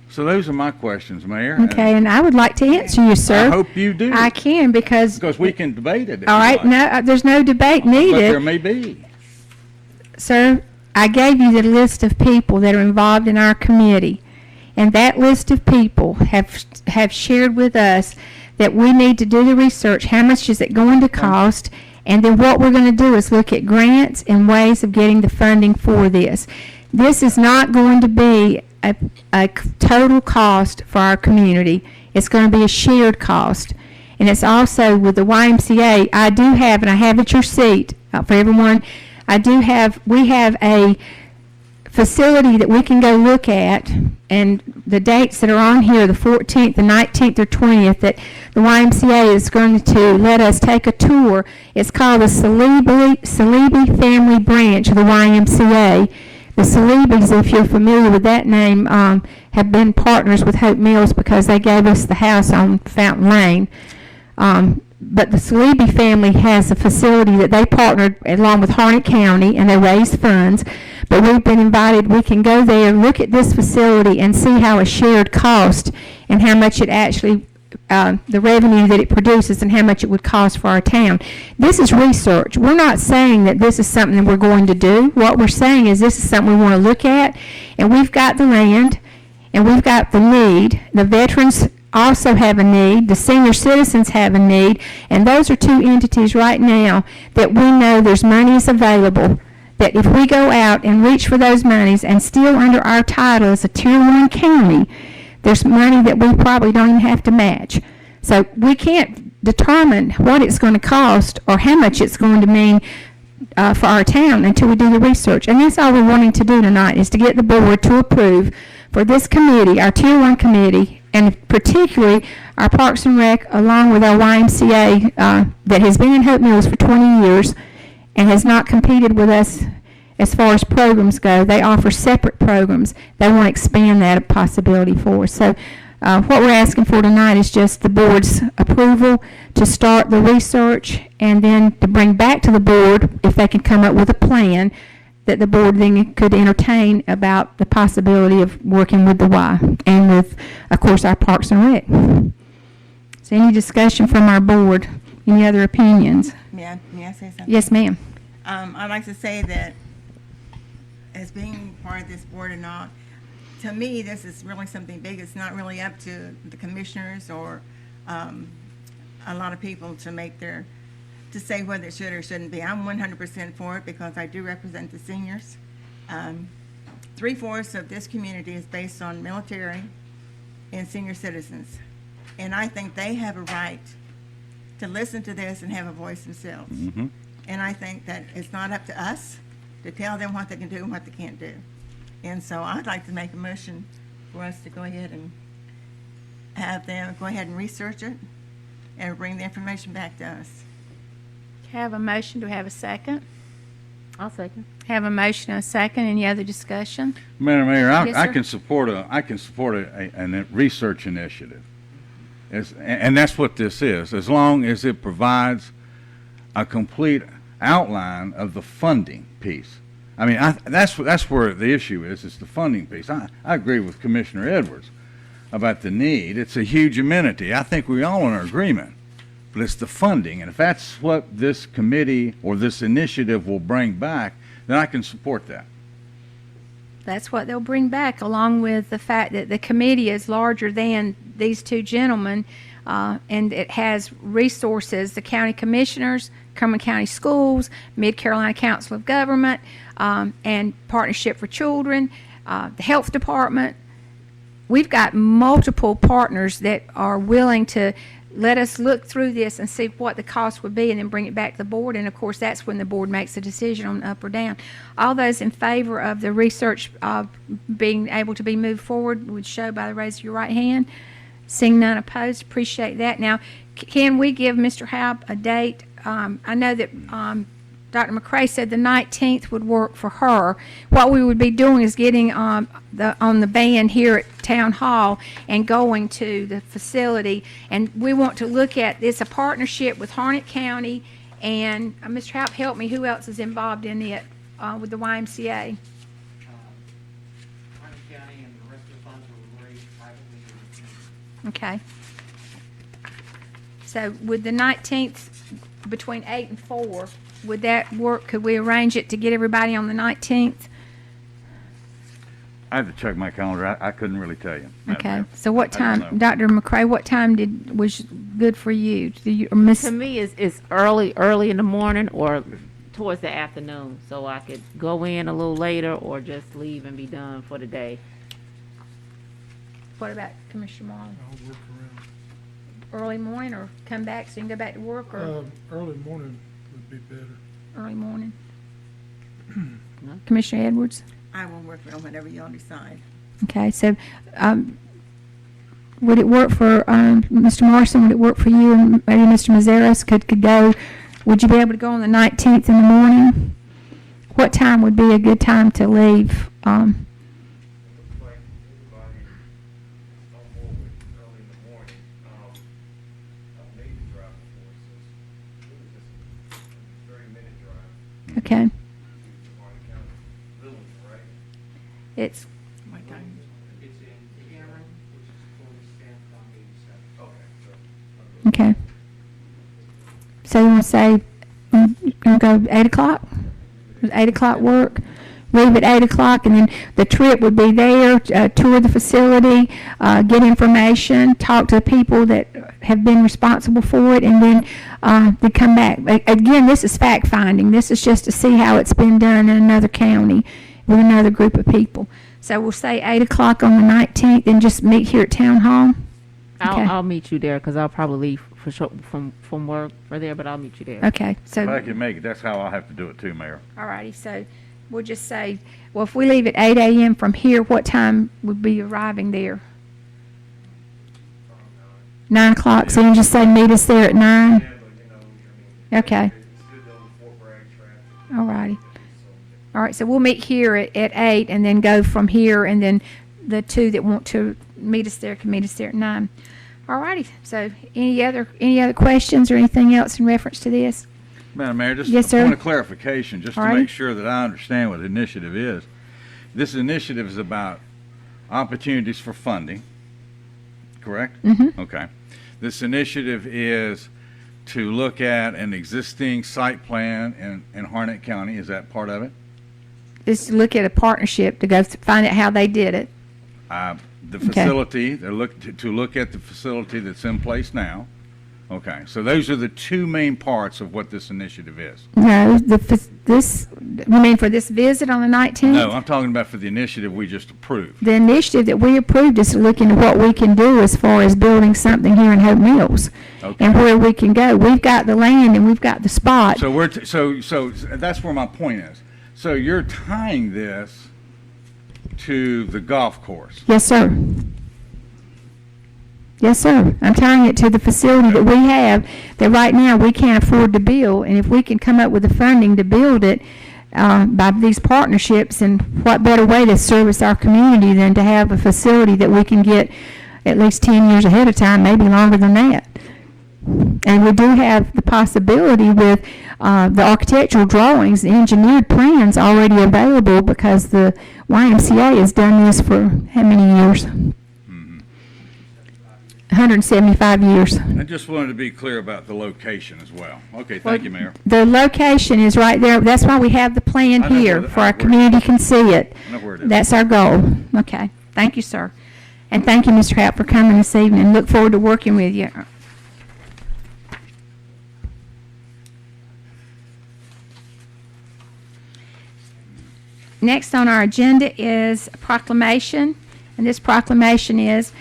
So those are my questions, Mayor. Okay, and I would like to answer you, sir. I hope you do. I can because we can debate it. all right, no, there's no debate needed. But there may be. Sir, I gave you the list of people that are involved in our committee, and that list of people have shared with us that we need to do the research. How much is it going to cost? And then what we're going to do is look at grants and ways of getting the funding for this. This is not going to be a total cost for our community. It's going to be a shared cost. And it's also with the YMCA, I do have, and I have at your seat for everyone, we have a facility that we can go look at, and the dates that are on here, the 14th, the 19th, or 20th, that the YMCA is going to let us take a tour. It's called the Salibi Family Branch of the YMCA. The Salibis, if you're familiar with that name, have been partners with Hope Mills because they gave us the house on Fountain Lane. But the Salibi family has a facility that they partnered along with Harnett County, and they raised funds. But we've been invited, we can go there, look at this facility, and see how a shared cost and how much it actually, the revenue that it produces and how much it would cost for our town. This is research. We're not saying that this is something that we're going to do. What we're saying is this is something we want to look at, and we've got the land, and we've got the need. The veterans also have a need. The senior citizens have a need, and those are two entities right now that we know there's monies available, that if we go out and reach for those monies and still under our title as a Tier 1 county, there's money that we probably don't even have to match. So we can't determine what it's going to cost or how much it's going to mean for our town until we do the research. And that's all we're wanting to do tonight, is to get the board to approve for this committee, our Tier 1 committee, and particularly our Parks and Rec, along with our YMCA that has been in Hope Mills for 20 years and has not competed with us as far as programs go. They offer separate programs. They want to expand that possibility for us. So what we're asking for tonight is just the board's approval to start the research, and then to bring back to the board, if they can come up with a plan that the board then could entertain about the possibility of working with the Y and with, of course, our Parks and Rec. So any discussion from our board? Any other opinions? May I say something? Yes, ma'am. I'd like to say that as being part of this board and all, to me, this is really something big. It's not really up to the commissioners or a lot of people to say whether it should or shouldn't be. I'm 100% for it because I do represent the seniors. 3/4 of this community is based on military and senior citizens. And I think they have a right to listen to this and have a voice themselves. Mm-hmm. And I think that it's not up to us to tell them what they can do and what they can't do. And so I'd like to make a motion for us to go ahead and have them go ahead and research it and bring the information back to us. Have a motion. Do we have a second? I'll second. Have a motion and a second. Any other discussion? Madam Mayor, Yes, I sir. can support a research initiative. And that's what this is, as long as it provides a complete outline of the funding piece. I mean, that's where the issue is the funding piece. I agree with Commissioner Edwards about the need. It's a huge amenity. I think we all are in agreement, but it's the funding. And if that's what this committee or this initiative will bring back, then I can support that. That's what they'll bring back, along with the fact that the committee is larger than these two gentlemen, and it has resources, the county commissioners, Cumberland County Schools, Mid-Carolina Council of Government, and Partnership for Children, the Health Department. We've got multiple partners that are willing to let us look through this and see what the cost would be and then bring it back to the board. And of course, that's when the board makes a decision on up or down. All those in favor of the research being able to be moved forward would show by the raise of your right hand. Seeing none opposed, appreciate that. Now, can we give Mr. Halp a date? I know that Dr. McCrae said the 19th would work for her. What we would be doing is getting on the van here at Town Hall and going to the facility. And we want to look at, it's a partnership with Harnett County and, Mr. Halp, help me, who else is involved in it with the YMCA? Harnett County and the rest of the funds were raised privately. Okay. So with the 19th, between 8 and 4, would that work? Could we arrange it to get everybody on the 19th? I have to check my calendar. I couldn't really tell you. Madam Okay. Mayor. So what I don't time, know. Dr. McCrae, what time was good for you? Do you or Miss? To me, it's early in the morning or towards the afternoon, so I could go in a little later or just leave and be done for the day. What about Commissioner Marlin? I'll work Early morning or come back so you can go back to work or around. Early morning would be better. early morning? Commissioner Edwards? I will work on whatever y'all decide. Okay, so, would it work for, Mr. Morrison, would it work for you and maybe Mr. Mazeros could go? Would you be able to go on the 19th in the morning? What time would be a good time to leave? Looks like everybody is on board with early in the morning. I've made the drive before, so it's really just a 30-minute drive Okay, to Harnett County. Littleton, right? it's, What time? It's in Cameron, which is fully staffed on 87. Okay, so. okay. So you want to say, you gonna go 8 o'clock? Does 8 o'clock work? Leave at 8 o'clock, and then the trip would be there, tour the facility, get information, talk to the people that have been responsible for it, and then they come back. Again, this is fact finding. This is just to see how it's been done in another county with another group of people. So we'll say 8 o'clock on the 19th, and just meet here at Town Hall. Okay. I'll meet you there because I'll probably leave for sure from work for there, but I'll meet you there. Okay, so. If I can make it, that's how I'll have to do it too, Mayor. All righty, so we'll just say, well, if we leave at 8 a.m. from here, what time would be arriving there? 9 o'clock, so you can just say meet us there at 9? Yeah, but you know, I mean. Okay. It's good though before Bragg traffic. All righty. So, All right, so we'll meet here at 8 and then go from here, and then the two that want to meet us there can meet us there at 9. All righty, so any other questions or anything else in reference to this? Madam Mayor, just Yes, a sir. point of clarification, just to All righty. make sure that I understand what the initiative is. This initiative is about opportunities for funding, correct? Mhm. Okay. This initiative is to look at an existing site plan in Harnett County. Is that part of it? Just look at a partnership to go find out how they did it. The facility, they're to look at the facility that's in place now. Okay, so those are the two main parts of what this initiative is. No, you mean for this visit on the 19th? No, I'm talking about for the initiative we just approved. The initiative that we approved is to look into what we can do as far as building something here in Hope Mills. Okay. And where we can go. We've got the land and we've got the spot. So so that's where my point is. So you're tying this to the golf course. Yes, sir. Yes, sir. I'm tying it to the facility that we have that right now we can't afford to build. And if we can come up with the funding to build it by these partnerships, and what better way to service our community than to have a facility that we can get at least 10 years ahead of time, maybe longer than that. And we do have the possibility with the architectural drawings, the engineered plans already available because the YMCA has done this for how many years? 175 years. I just wanted to be clear about the location as well. Okay, thank you, Mayor. The location is right there. That's why we have the plan I know here, where for our I know where it community can see it. I know where it is. That's our goal. Okay. Thank you, sir. And thank you, Mr. Happ, for coming this evening. Look forward to working with you. Next on our agenda is a proclamation, and this proclamation is,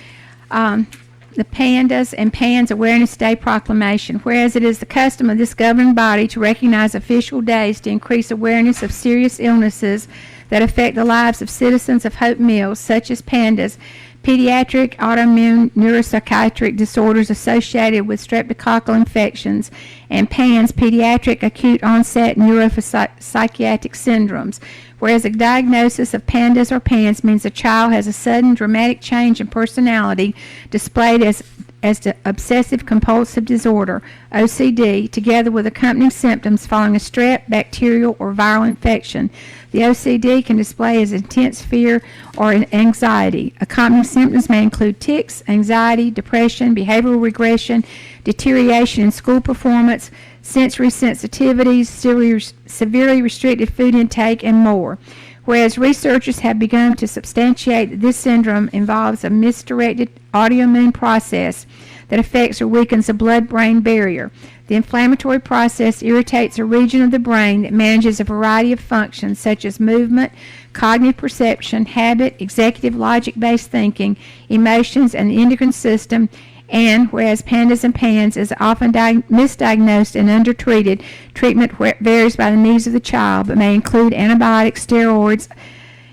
the Pandas and Pans Awareness Day proclamation. Whereas it is the custom of this governing body to recognize official days to increase awareness of serious illnesses that affect the lives of citizens of Hope Mills, such as pandas, pediatric autoimmune neuropsychiatric disorders associated with streptococcal infections, and PANS, pediatric acute onset neuropsychiatric syndromes. Whereas a diagnosis of pandas or PANS means a child has a sudden dramatic change in personality displayed as the obsessive compulsive disorder, OCD, together with accompanying symptoms following a strep, bacterial, or viral infection. The OCD can display as intense fear or anxiety. Accompanying symptoms may include tics, anxiety, depression, behavioral regression, deterioration in school performance, sensory sensitivities, severely restricted food intake, and more. Whereas researchers have begun to substantiate that this syndrome involves a misdirected autoimmune process that affects or weakens the blood-brain barrier. The inflammatory process irritates a region of the brain that manages a variety of functions such as movement, cognitive perception, habit, executive logic-based thinking, emotions, and the endocrine system. And whereas pandas and PANS is often misdiagnosed and undertreated, treatment varies by the needs of the child, but may include antibiotics, steroids,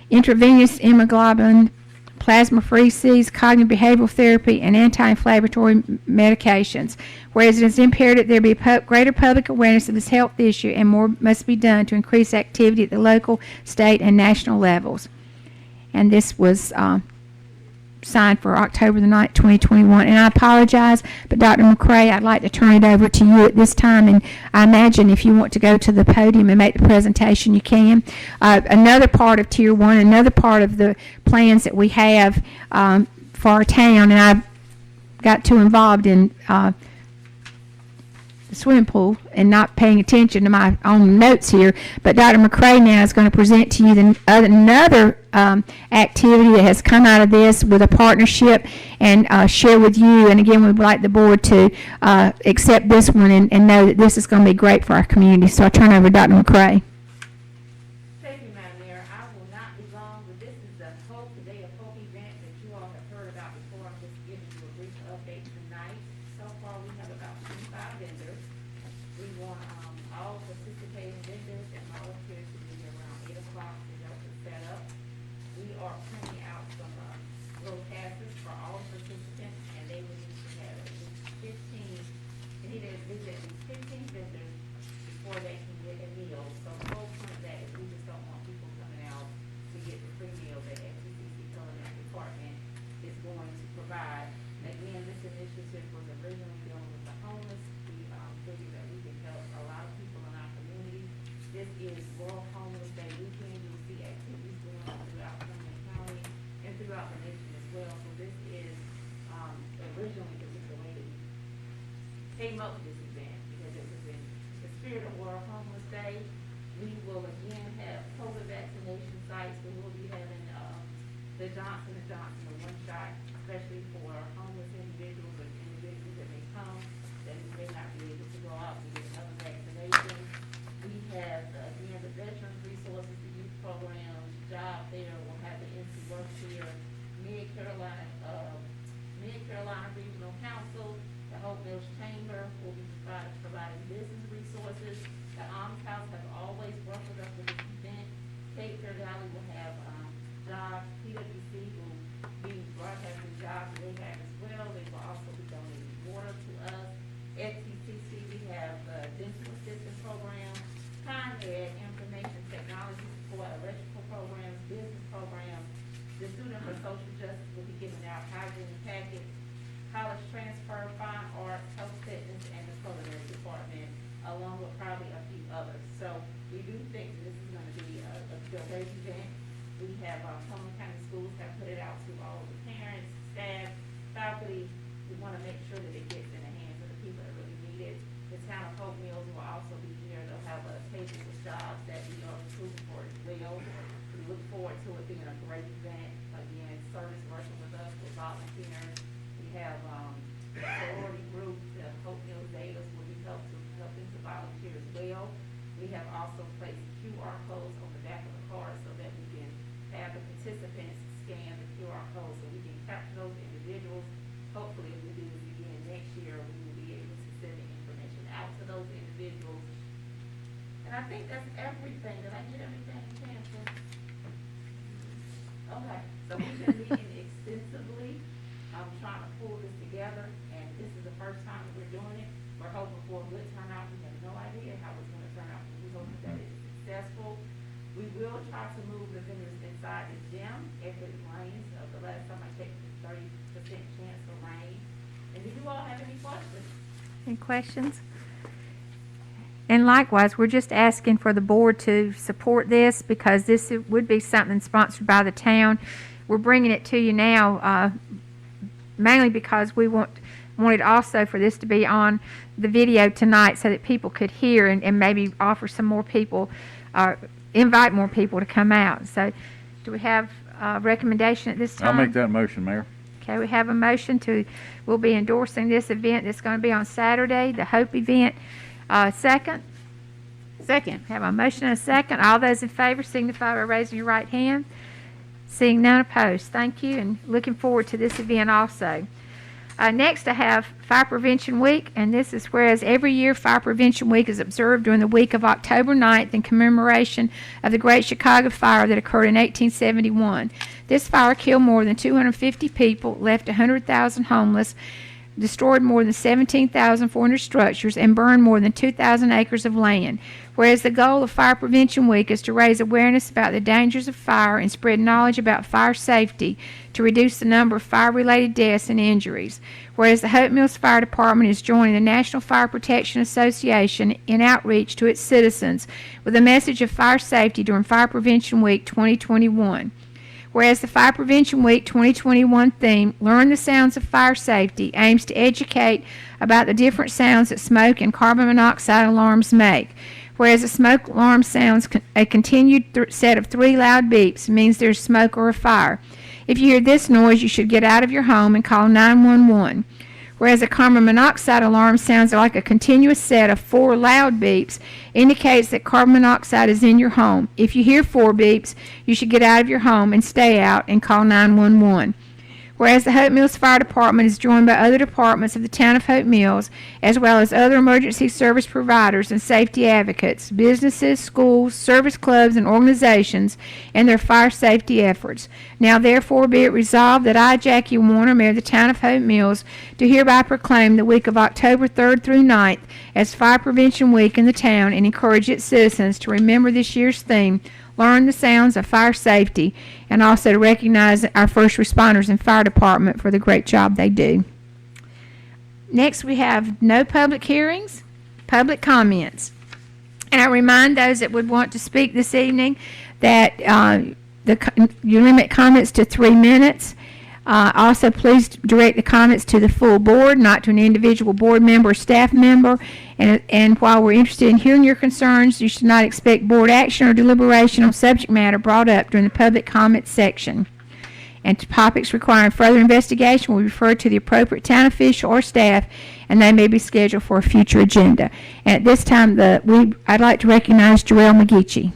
intravenous immunoglobulin, plasmapheresis, cognitive behavioral therapy, and anti-inflammatory medications. Whereas it is imperative that there be greater public awareness of this health issue, and more must be done to increase activity at the local, state, and national levels. And this was signed for October the 9th, 2021. And I apologize, but Dr. McCray, I'd like to turn it over to you at this time. And I imagine if you want to go to the podium and make the presentation, you can. Another part of Tier 1, another part of the plans that we have for our town, and I got too involved in the swimming pool and not paying attention to my own notes here, but Dr. McCray now is going to present to you another activity that has come out of this with a partnership and share with you. And again, we'd like the board to accept this one and know that this is going to be great for our community. So I turn over to Dr. McCray. Thank you, Madam Mayor. I will not be long, but this is the Hope Day of Hope event that you all have heard about before. I'm just giving you a brief update tonight. So far, we have about 25 vendors. We want all participating vendors and volunteers to be here around 8 o'clock to help us set up. We are printing out some little passes for all participants, and they will need to have at least 15, they need to visit at least 15 vendors before they can get a meal. So the whole point of that is we just don't want people coming out to get the free meal that FTCC Culinary Department is going to provide. Again, this initiative was originally dealing with the homeless. We figured that we can help a lot of people in our community. This is World Homeless Day weekend. You'll see activities going on throughout Cumberland County and throughout the nation as well. So this is originally the way that we came up with this event, because it was in the spirit of World Homeless Day. We will again have COVID vaccination sites. We will be having the Johnson & Johnson, the one shot, especially for homeless individuals or individuals that may come that may not be able to go out and get another vaccination. We have again the Veterans Resources, the youth programs, job fair. We'll have the NC Work Fair, Mid-Carolina Regional Council, the Hope Mills Chamber will be providing business resources. The Ymca have always worked with us with this event. Cape Fear Valley will have jobs. PwC will be broadcasting jobs that they have as well. They will also be donating water to us. FTCC, we have dental assistance program, Con-Ed, information technology support, electrical programs, business programs. The Student for Social Justice will be giving out hygiene packets, college transfer, fine arts, health fitness, and the culinary department, along with probably a few others. So we do think that this is going to be a great event. We have Cumberland County Schools have put it out to all the parents, staff, faculty. We want to make sure that it gets in the hands of the people that really need it. The town of Hope Mills will also be here. They'll have a table with jobs that we are recruiting for as well. We look forward to it being a great event. Again, service working with us with volunteers. We have the sorority group, the Hope Mills Datas will be helping to volunteer as well. We have also placed QR codes on the back of the card so that we can have the participants scan the QR code so we can capture those individuals. Hopefully, we'll And I think that's everything. Did I get everything, Chancellor? Okay, so we've been meeting extensively, trying to pull this together, and this is the first time that we're doing it. We're hoping for a good turnout. We have no idea how it's gonna turn out, but we're hoping that it's successful. We will try to move the vendors inside the gym if it rains. The last time I checked, it's 30% chance of rain. And do you all have any questions? Any questions? And likewise, we're just asking for the board to support this because this would be something sponsored by the town. We're bringing it to you now mainly because we wanted also for this to be on the video tonight so that people could hear and maybe offer some more people, invite more people to come out. So do we have a recommendation at this time? I'll make that motion, Mayor. Okay, we have a motion we'll be endorsing this event that's going to be on Saturday, the Hope event. Second? Second. Have a motion and a second. All those in favor signify by raising your right hand. Seeing none opposed. Thank you, and looking forward to this event also. Next, I have Fire Prevention Week, and this is whereas every year Fire Prevention Week is observed during the week of October 9th in commemoration of the Great Chicago Fire that occurred in 1871. This fire killed more than 250 people, left 100,000 homeless, destroyed more than 17,400 structures, and burned more than 2,000 acres of land. Whereas the goal of Fire Prevention Week is to raise awareness about the dangers of fire and spread knowledge about fire safety to reduce the number of fire-related deaths and injuries. Whereas the Hope Mills Fire Department is joining the National Fire Protection Association in outreach to its citizens with a message of fire safety during Fire Prevention Week 2021. Whereas the Fire Prevention Week 2021 theme, Learn the Sounds of Fire Safety, aims to educate about the different sounds that smoke and carbon monoxide alarms make. Whereas a smoke alarm sounds a continued set of 3 loud beeps means there's smoke or a fire. If you hear this noise, you should get out of your home and call 911. Whereas a carbon monoxide alarm sounds like a continuous set of 4 loud beeps, indicates that carbon monoxide is in your home. If you hear 4 beeps, you should get out of your home and stay out and call 911. Whereas the Hope Mills Fire Department is joined by other departments of the town of Hope Mills, as well as other emergency service providers and safety advocates, businesses, schools, service clubs, and organizations in their fire safety efforts. Now therefore be it resolved that I, Jackie Warner, Mayor of the town of Hope Mills, do hereby proclaim the week of October 3rd through 9th as Fire Prevention Week in the town and encourage its citizens to remember this year's theme, Learn the Sounds of Fire Safety, and also to recognize our first responders and fire department for the great job they do. Next, we have no public hearings, public comments. And I remind those that would want to speak this evening that you limit comments to 3 minutes. Also, please direct the comments to the full board, not to an individual board member or staff member. And while we're interested in hearing your concerns, you should not expect board action or deliberation on subject matter brought up during the public comments section. And topics requiring further investigation will be referred to the appropriate town official or staff, and they may be scheduled for a future agenda. And at this time, I'd like to recognize Jarrell McGeechee.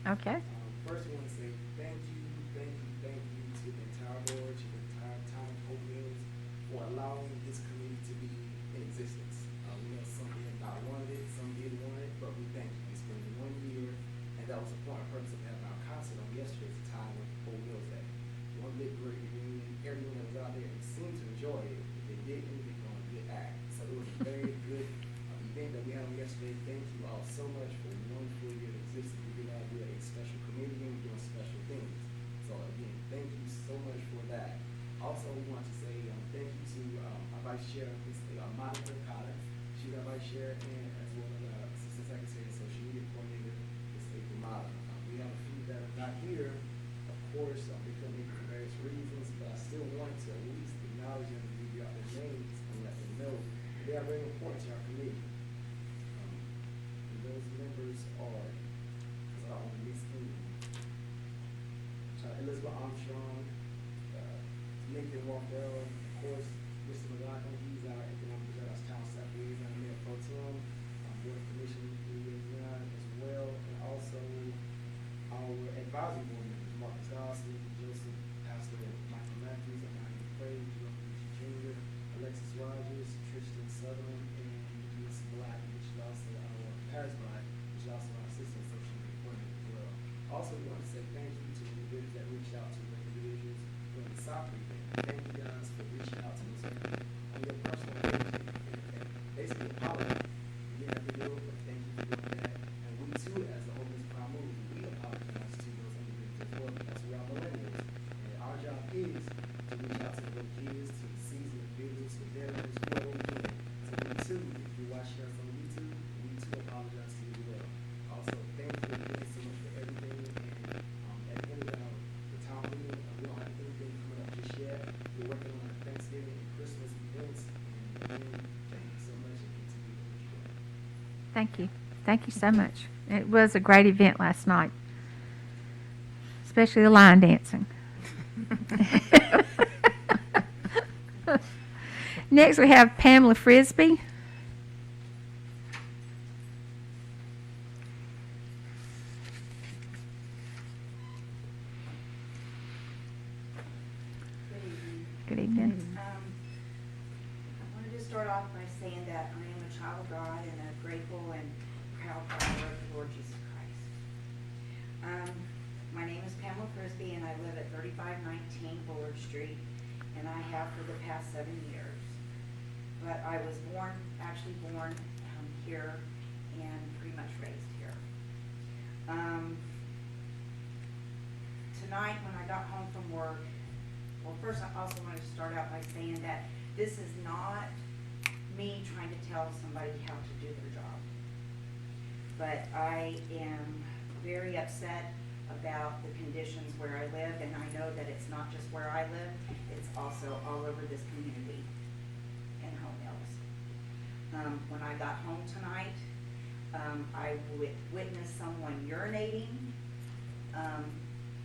Okay. First, I want to say thank you to the entire board, to the entire town of Hope Mills for allowing this committee to be in existence. We know some did not want it, some did want it, but we thank you. It's been 1 year, and that was the point of purpose of having our concert on yesterday to tie with Hope Mills Day. One big great reunion, everyone that was out there seemed to enjoy it. If they didn't, they were going to get act. So it was a very good event that we had on yesterday. Thank you all so much for 1 full year of existence. We did not do a special committee and doing special things. So again, thank you so much for that. Also, we want to say thank you to our Vice Chair, Monica Collins. She's our Vice Chair and as well as our Assistant Secretary and Social Media Coordinator, Ms. April Mata. We have a few that are not here, of course, they couldn't make it for various reasons, but I still want to at least acknowledge them and give you out their names and let them know they are very important to our committee. And those members are, because I don't want to miss any. Elizabeth Armstrong, Nathan Walker, of course, Mr. McLaughlin, he's our economic development town staff liaison, Thank you. Thank you so much. It was a great event last night, especially the line dancing. Next, we have Pamela Frisbee. Good evening. I wanted to start off by saying that I am a child of God and a grateful and proud follower of the Lord Jesus Christ. My name is Pamela Frisbee, and I live at 3519 Bullard Street, and I have for the past 7 years. But I was actually born here and pretty much raised here. Tonight, when I got home from work, well, first I also wanted to start out by saying that this is not me trying to tell somebody how to do their job. But I am very upset about the conditions where I live, and I know that it's not just where I live, it's also all over this community in Home Mills. When I got home tonight, I witnessed someone urinating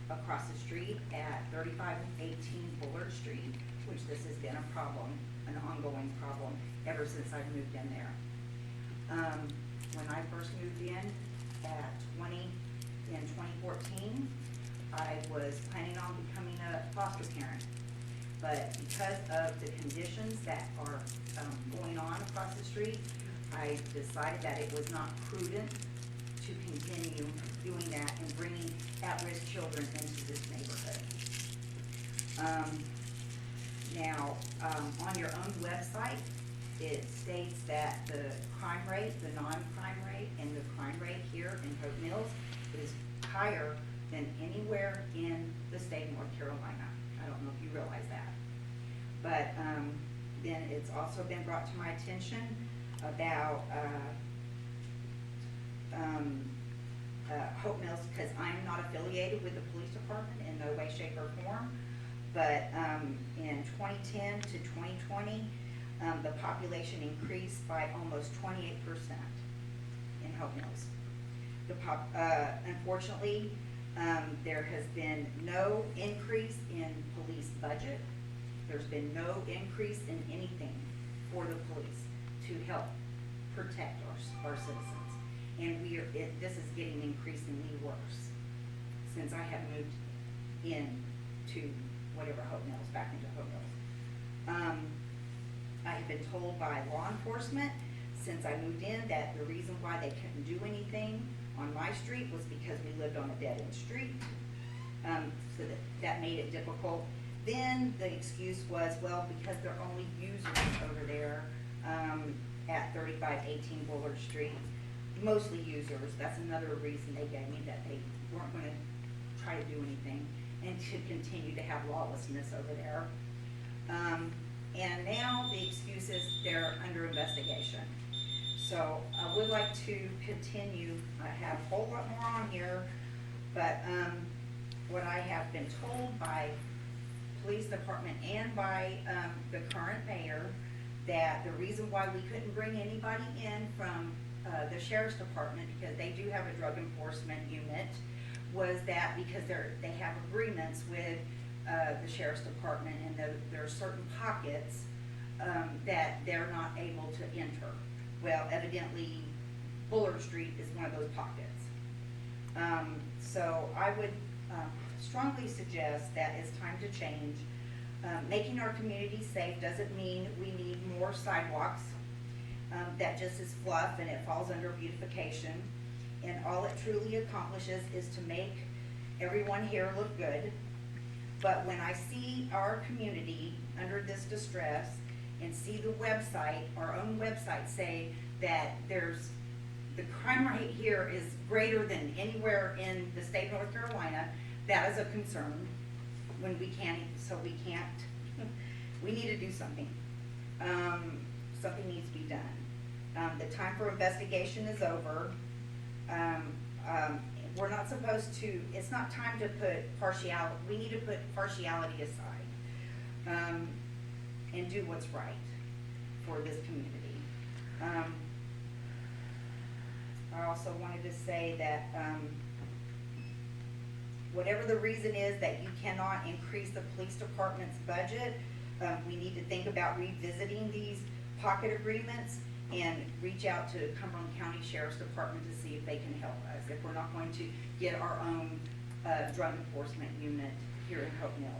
across the street at 3518 Bullard Street, which this has been a problem, an ongoing problem, ever since I moved in there. When I first moved in in 2014, I was planning on becoming a foster parent. But because of the conditions that are going on across the street, I decided that it was not prudent to continue doing that and bringing at-risk children into this neighborhood. Now, on your own website, it states that the crime rate, the non-crime rate, and the crime rate here in Hope Mills is higher than anywhere in the state of North Carolina. I don't know if you realize that. But then it's also been brought to my attention about Hope Mills, because I'm not affiliated with the police department in no way, shape, or form. But in 2010 to 2020, the population increased by almost 28% in Hope Mills. Unfortunately, there has been no increase in police budget. There's been no increase in anything for the police to help protect our citizens. And this is getting increasingly worse since I have moved in to whatever Hope Mills, back into Hope Mills. I have been told by law enforcement since I moved in that the reason why they couldn't do anything on my street was because we lived on a dead-end street. So that made it difficult. Then the excuse was, well, because they're only users over there at 3518 Bullard Street, mostly users. That's another reason they gave me, that they weren't going to try to do anything and to continue to have lawlessness over there. And now the excuse is they're under investigation. So I would like to continue. I have a whole lot more on here, but what I have been told by police department and by the current mayor, that the reason why we couldn't bring anybody in from the sheriff's department, because they do have a drug enforcement unit, was that because they have agreements with the sheriff's department, and there are certain pockets that they're not able to enter. Well, evidently Bullard Street is one of those pockets. So I would strongly suggest that it's time to change. Making our community safe doesn't mean we need more sidewalks. That just is fluff, and it falls under beautification. And all it truly accomplishes is to make everyone here look good. But when I see our community under this distress and see the website, our own website, say that the crime rate here is greater than anywhere in the state of North Carolina, that is a concern. When we can't, we need to do something. Something needs to be done. The time for investigation is over. We're not supposed to, it's not time to put partiality, we need to put partiality aside and do what's right for this community. I also wanted to say that, whatever the reason is that you cannot increase the police department's budget, we need to think about revisiting these pocket agreements and reach out to Cumberland County Sheriff's Department to see if they can help us, if we're not going to get our own drug enforcement unit here in Hope Mills.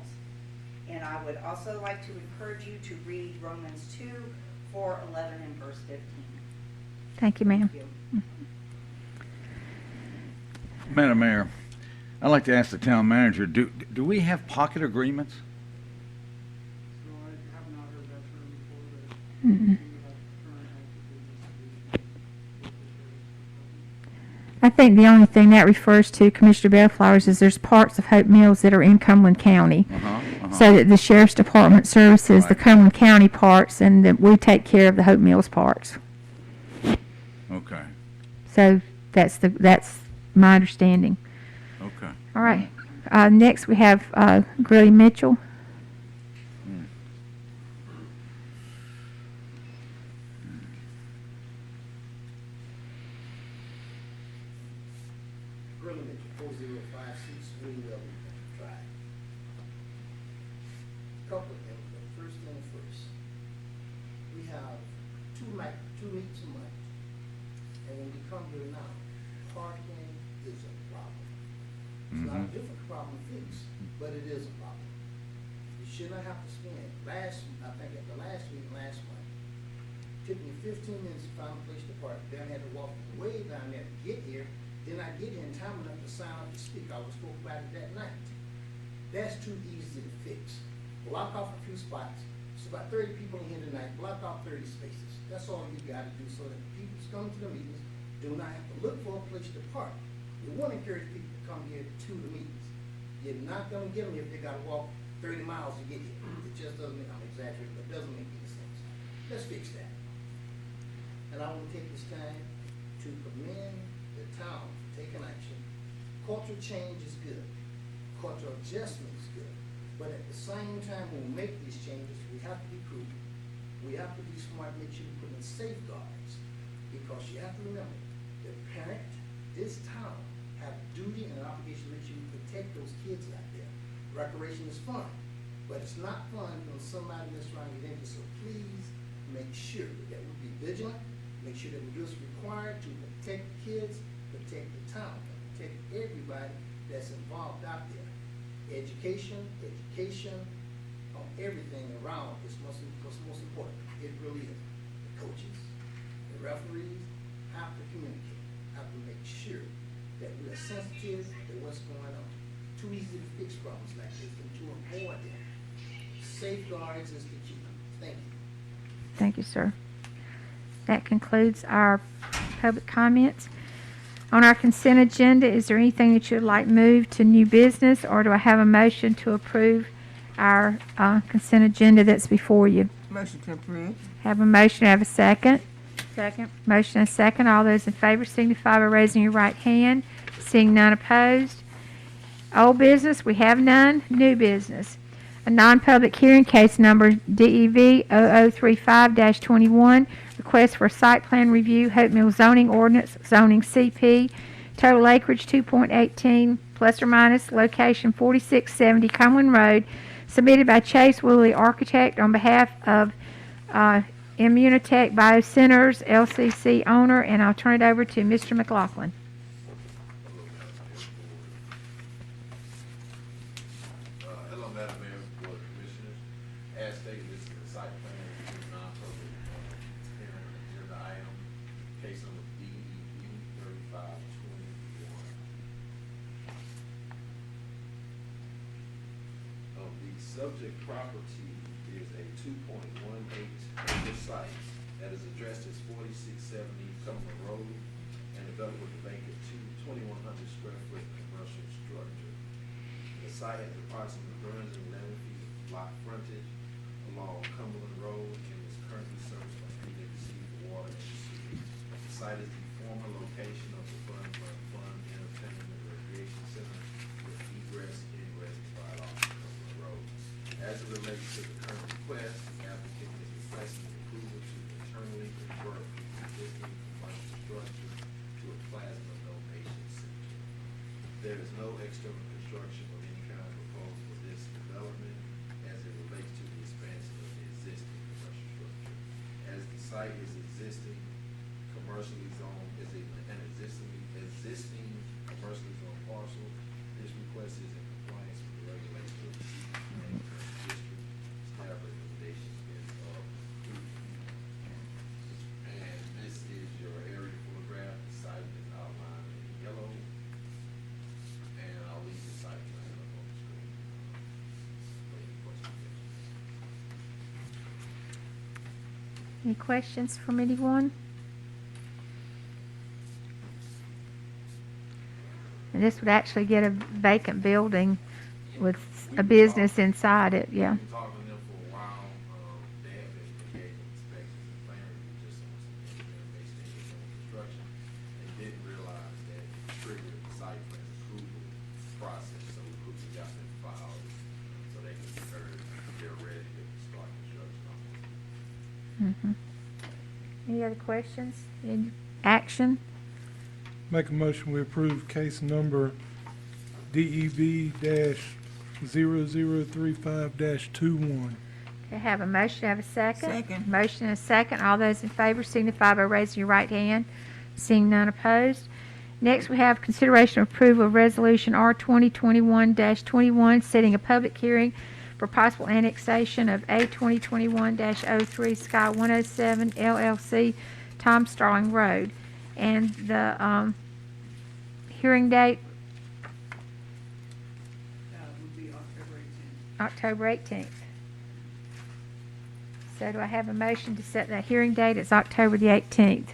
And I would also like to encourage you to read Romans 2, 4, 11, and verse 15. Thank you, ma'am. Thank you. Madam Mayor, I'd like to ask the town manager, do we have pocket agreements? So I have not heard that term before, but Mm-mm. we have current active business solutions. I think the only thing that refers to, Commissioner Bellflowers, is there's parts of Hope Mills that are in Cumberland County. So that the Sheriff's Department services the Right. Cumberland County parts and that we take care of the Hope Mills parts. Okay, So that's my understanding. okay. All right. Next we have Grilly Mitchell. Grilly Mitchell, 4056 Greenwell Drive. Couple of things, but first thing first. We have two meets a month. And when we come here now, parking is a problem. It's not a different problem to fix, but it is a problem. You should not have to spend, I think at the last meeting last month, took me 15 minutes to find a place to park, then I had to walk way down there to get here. Then I get here in time enough to sign up to speak. I was spoke about it that night. That's too easy to fix. Block off a few spots. It's about 30 people in here tonight. Block off 30 spaces. That's all you gotta do so that people who come to the meetings do not have to look for a place to park. We want to encourage people to come here to the meetings. You're not gonna get them if they gotta walk 30 miles to get here. It just doesn't make, I'm exaggerating, but it doesn't make any sense. Let's fix that. And I want to take this time to commend the town for taking action. Cultural change is good. Cultural adjustment is good. But at the same time, when we make these changes, we have to be prudent. We have to be smart, make sure we put in safeguards. Because you have to remember, the parent, this town, have a duty and an obligation to make sure we protect those kids out there. Recreation is fun, but it's not fun when somebody that's trying to get into. So please make sure that we be vigilant, make sure that we do what's required to protect the kids, protect the town, and protect everybody that's involved out there. Education on everything around is most important. It really is. The coaches, the referees have to communicate, have to make sure that we are sensitive to what's going on. Too easy to fix problems like this and to avoid them. Safeguards is the key. Thank you. Thank you, sir. That concludes our public comments. On our consent agenda, is there anything that you would like moved to new business, or do I have a motion to approve our consent agenda that's before you? Motion to approve. Have a motion, have a second. Second. Motion and second. All those in favor signify by raising your right hand. Seeing none opposed. Old business, we have none. New business. A non-public hearing, case number DEV 0035-21, request for a site plan review, Hope Mill zoning ordinance, zoning CP, total acreage 2.18 plus or minus, location 4670 Cumberland Road, submitted by Chase Woolley Architect on behalf of Immunotech Biocenters LCC owner, and I'll turn it over to Mr. McLaughlin. Hello, Madam Mayor, Board of Commissioners. As stated, this is the site plan review non-public hearing agenda item, case number DEB 3521. The subject property is a 2.18 acre site that is addressed as 4670 Cumberland Road and developed with a vacant 2100 square foot commercial structure. The site has approximately 111 feet of lot frontage along Cumberland Road and is currently serviced by PWC for water and sewer. The site is the former location of the Fun Entertainment and Recreation Center with egress and ingress right off Cumberland Road. As it relates to the current request, the applicant is requesting approval to internally convert the existing commercial structure to a there is no external construction of any kind proposed for this development as it relates to the expansion of the existing commercial structure. As the site is existing commercially zoned, an existing commercially zoned parcel, this request is in compliance with the regulations of the CP district. Staff recommendation is approved. And this is your area photograph. The site is outlined in yellow. And I'll leave the site plan up on the screen. For any questions. Any questions from anyone? And this would actually get a vacant building with a business inside it, yeah. We've been talking to them for a while. They have been engaged in inspections and plan review just on some engineering based on construction. They didn't realize that it triggered the site plan approval process, so we quickly got them filed so they can they're ready to start construction on this. Any other questions? Any action? Make a motion, we approve case number DEB-0035-21. Okay, have a motion, have a second? Second. Motion and a second. All those in favor signify by raising your right hand. Seeing none opposed. Next, we have consideration of approval of resolution R 2021-21, setting a public hearing for possible annexation of A 2021-03 Sky 107 LLC, Tom Starling Road. And the hearing date, Would be October 18th. October 18th. So do I have a motion to set that hearing date as October the 18th?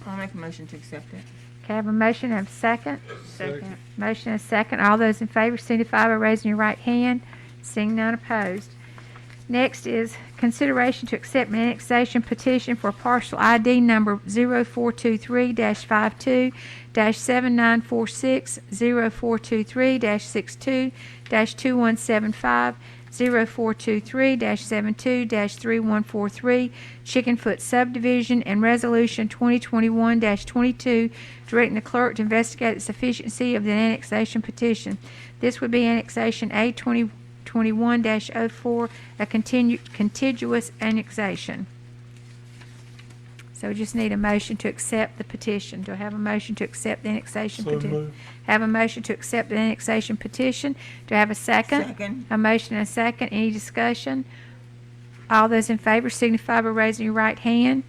I'll make a motion to accept it. Okay, I have a motion, I have a second. Second. Motion and a second. All those in favor signify by raising your right hand. Seeing none opposed. Next is consideration to accept an annexation petition for parcel ID number 0423-52-7946, 0423-62-2175, 0423-72-3143, Chickenfoot Subdivision, and Resolution 2021-22, directing the clerk to investigate the sufficiency of the annexation petition. This would be annexation A 2021-04, a contiguous annexation. So we just need a motion to accept the petition. Do I have a motion to accept the annexation So petition? moved. Have a motion to accept the annexation petition. Do I have a second? Second. A motion and a second. Any discussion? All those in favor signify by raising your right hand.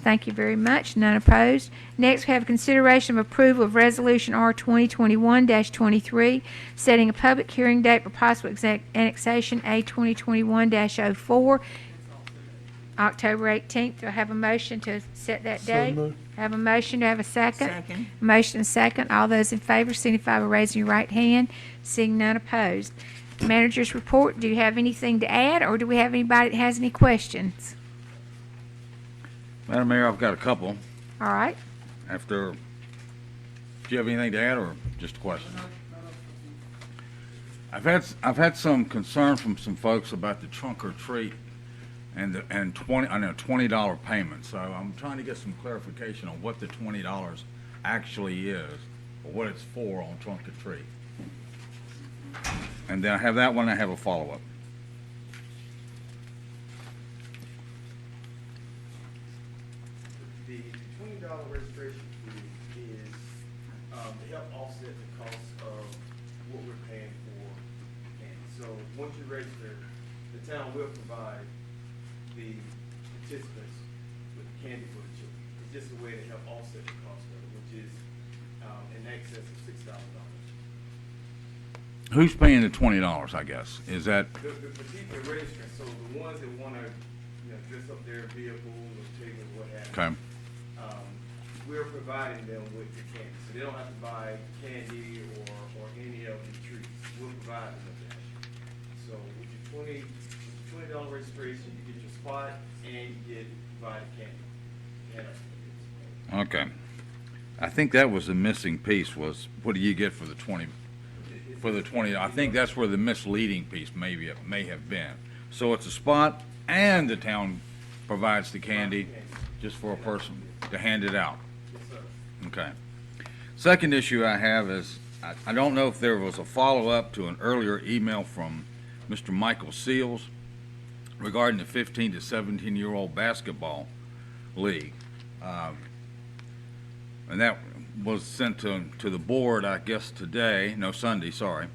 Thank you very much. None opposed. Next, we have consideration of approval of Resolution R 2021-23, setting a public hearing date for possible annexation A 2021-04, October 18th. Do I have a motion to set that So date? moved. Have a motion. Do I have a second? Second. Motion and second. All those in favor signify by raising your right hand. Seeing none opposed. Manager's report. Do you have anything to add, or do we have anybody that has any questions? Madam Mayor, I've got a couple. All right. Do you have anything to add, or just a question? I've had some concern from some folks about the trunk or treat and $20 payment. So I'm trying to get some clarification on what the $20 actually is, or what it's for on trunk or treat. And then I have that one. I have a follow-up. The $20 registration fee is to help offset the cost of what we're paying for. And so once you register, the town will provide the participants with candy for the children. It's just a way to help offset the cost of it, which is in excess of $6,000. Who's paying the $20, I guess? Is that, The people registering, so the ones that wanna, dress up their vehicles or tables, what have you. okay, We're providing them with the candy, so they don't have to buy candy or any of the treats. We're providing them with that. So with your $20 registration, you get your spot and you get provided candy. okay. I think that was the missing piece, was what do you get for the 20? For the 20, I think that's where the misleading piece may have been. So it's a spot, and the town provides the candy just for a person to hand it out. Yes, sir. Okay. Second issue I have is, I don't know if there was a follow-up to an earlier email from Mr. Michael Seals regarding the 15 to 17-year-old basketball league. And that was sent to the board, I guess, Sunday, sorry,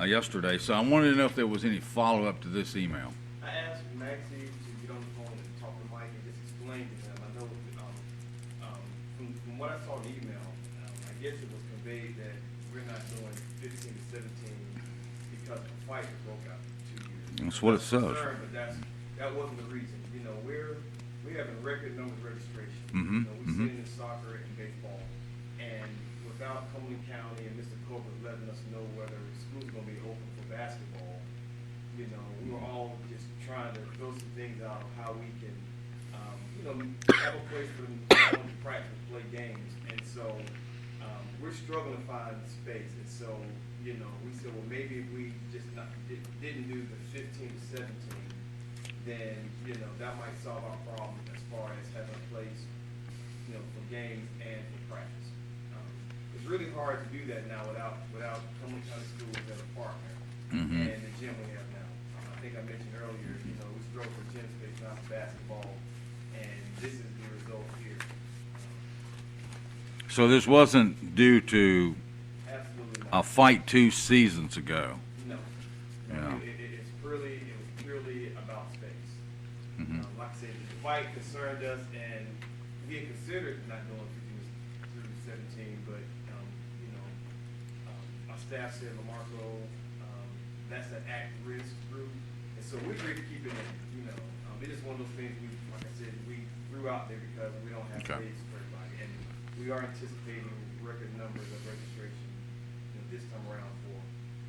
yesterday. So I wanted to know if there was any follow-up to this email. I asked Maxie to get on the phone and talk to Mike and just explain to him. I know, from what I saw in the email, I guess it was conveyed that we're not doing 15 to 17 because of a fight that broke out 2 years ago. That's what it says. Concerned, but that wasn't the reason. You know, we're having record numbers of registration. Mhm, You know, we see it in soccer and baseball, and without Cumberland County and Mr. Colbert letting us know whether school's gonna be open for basketball, you know, we were all just trying to throw some things out of how we can, have a place for them to practice, play games. And so, we're struggling to find space. And so, we said, well, maybe if we just didn't do the 15 to 17, then, that might solve our problem as far as having a place, for games and for practice. It's really hard to do that now without Cumberland County Schools as a partner Mhm. and the gym we have now. I think I mentioned earlier, we struggle for gym space, not for basketball, and this is the result here. So this wasn't due to Absolutely a not. fight 2 seasons ago. No. Yeah. It was purely about space. Mhm. Like I said, the fight concerned us, and we had considered not doing 15 through 17, but, our staff said, LaMarco, that's an at-risk group, and so we agreed to keep it in, it's just one of those things like I said, we threw out there because we don't have Okay. space for everybody, and we are anticipating record numbers of registration, this time around for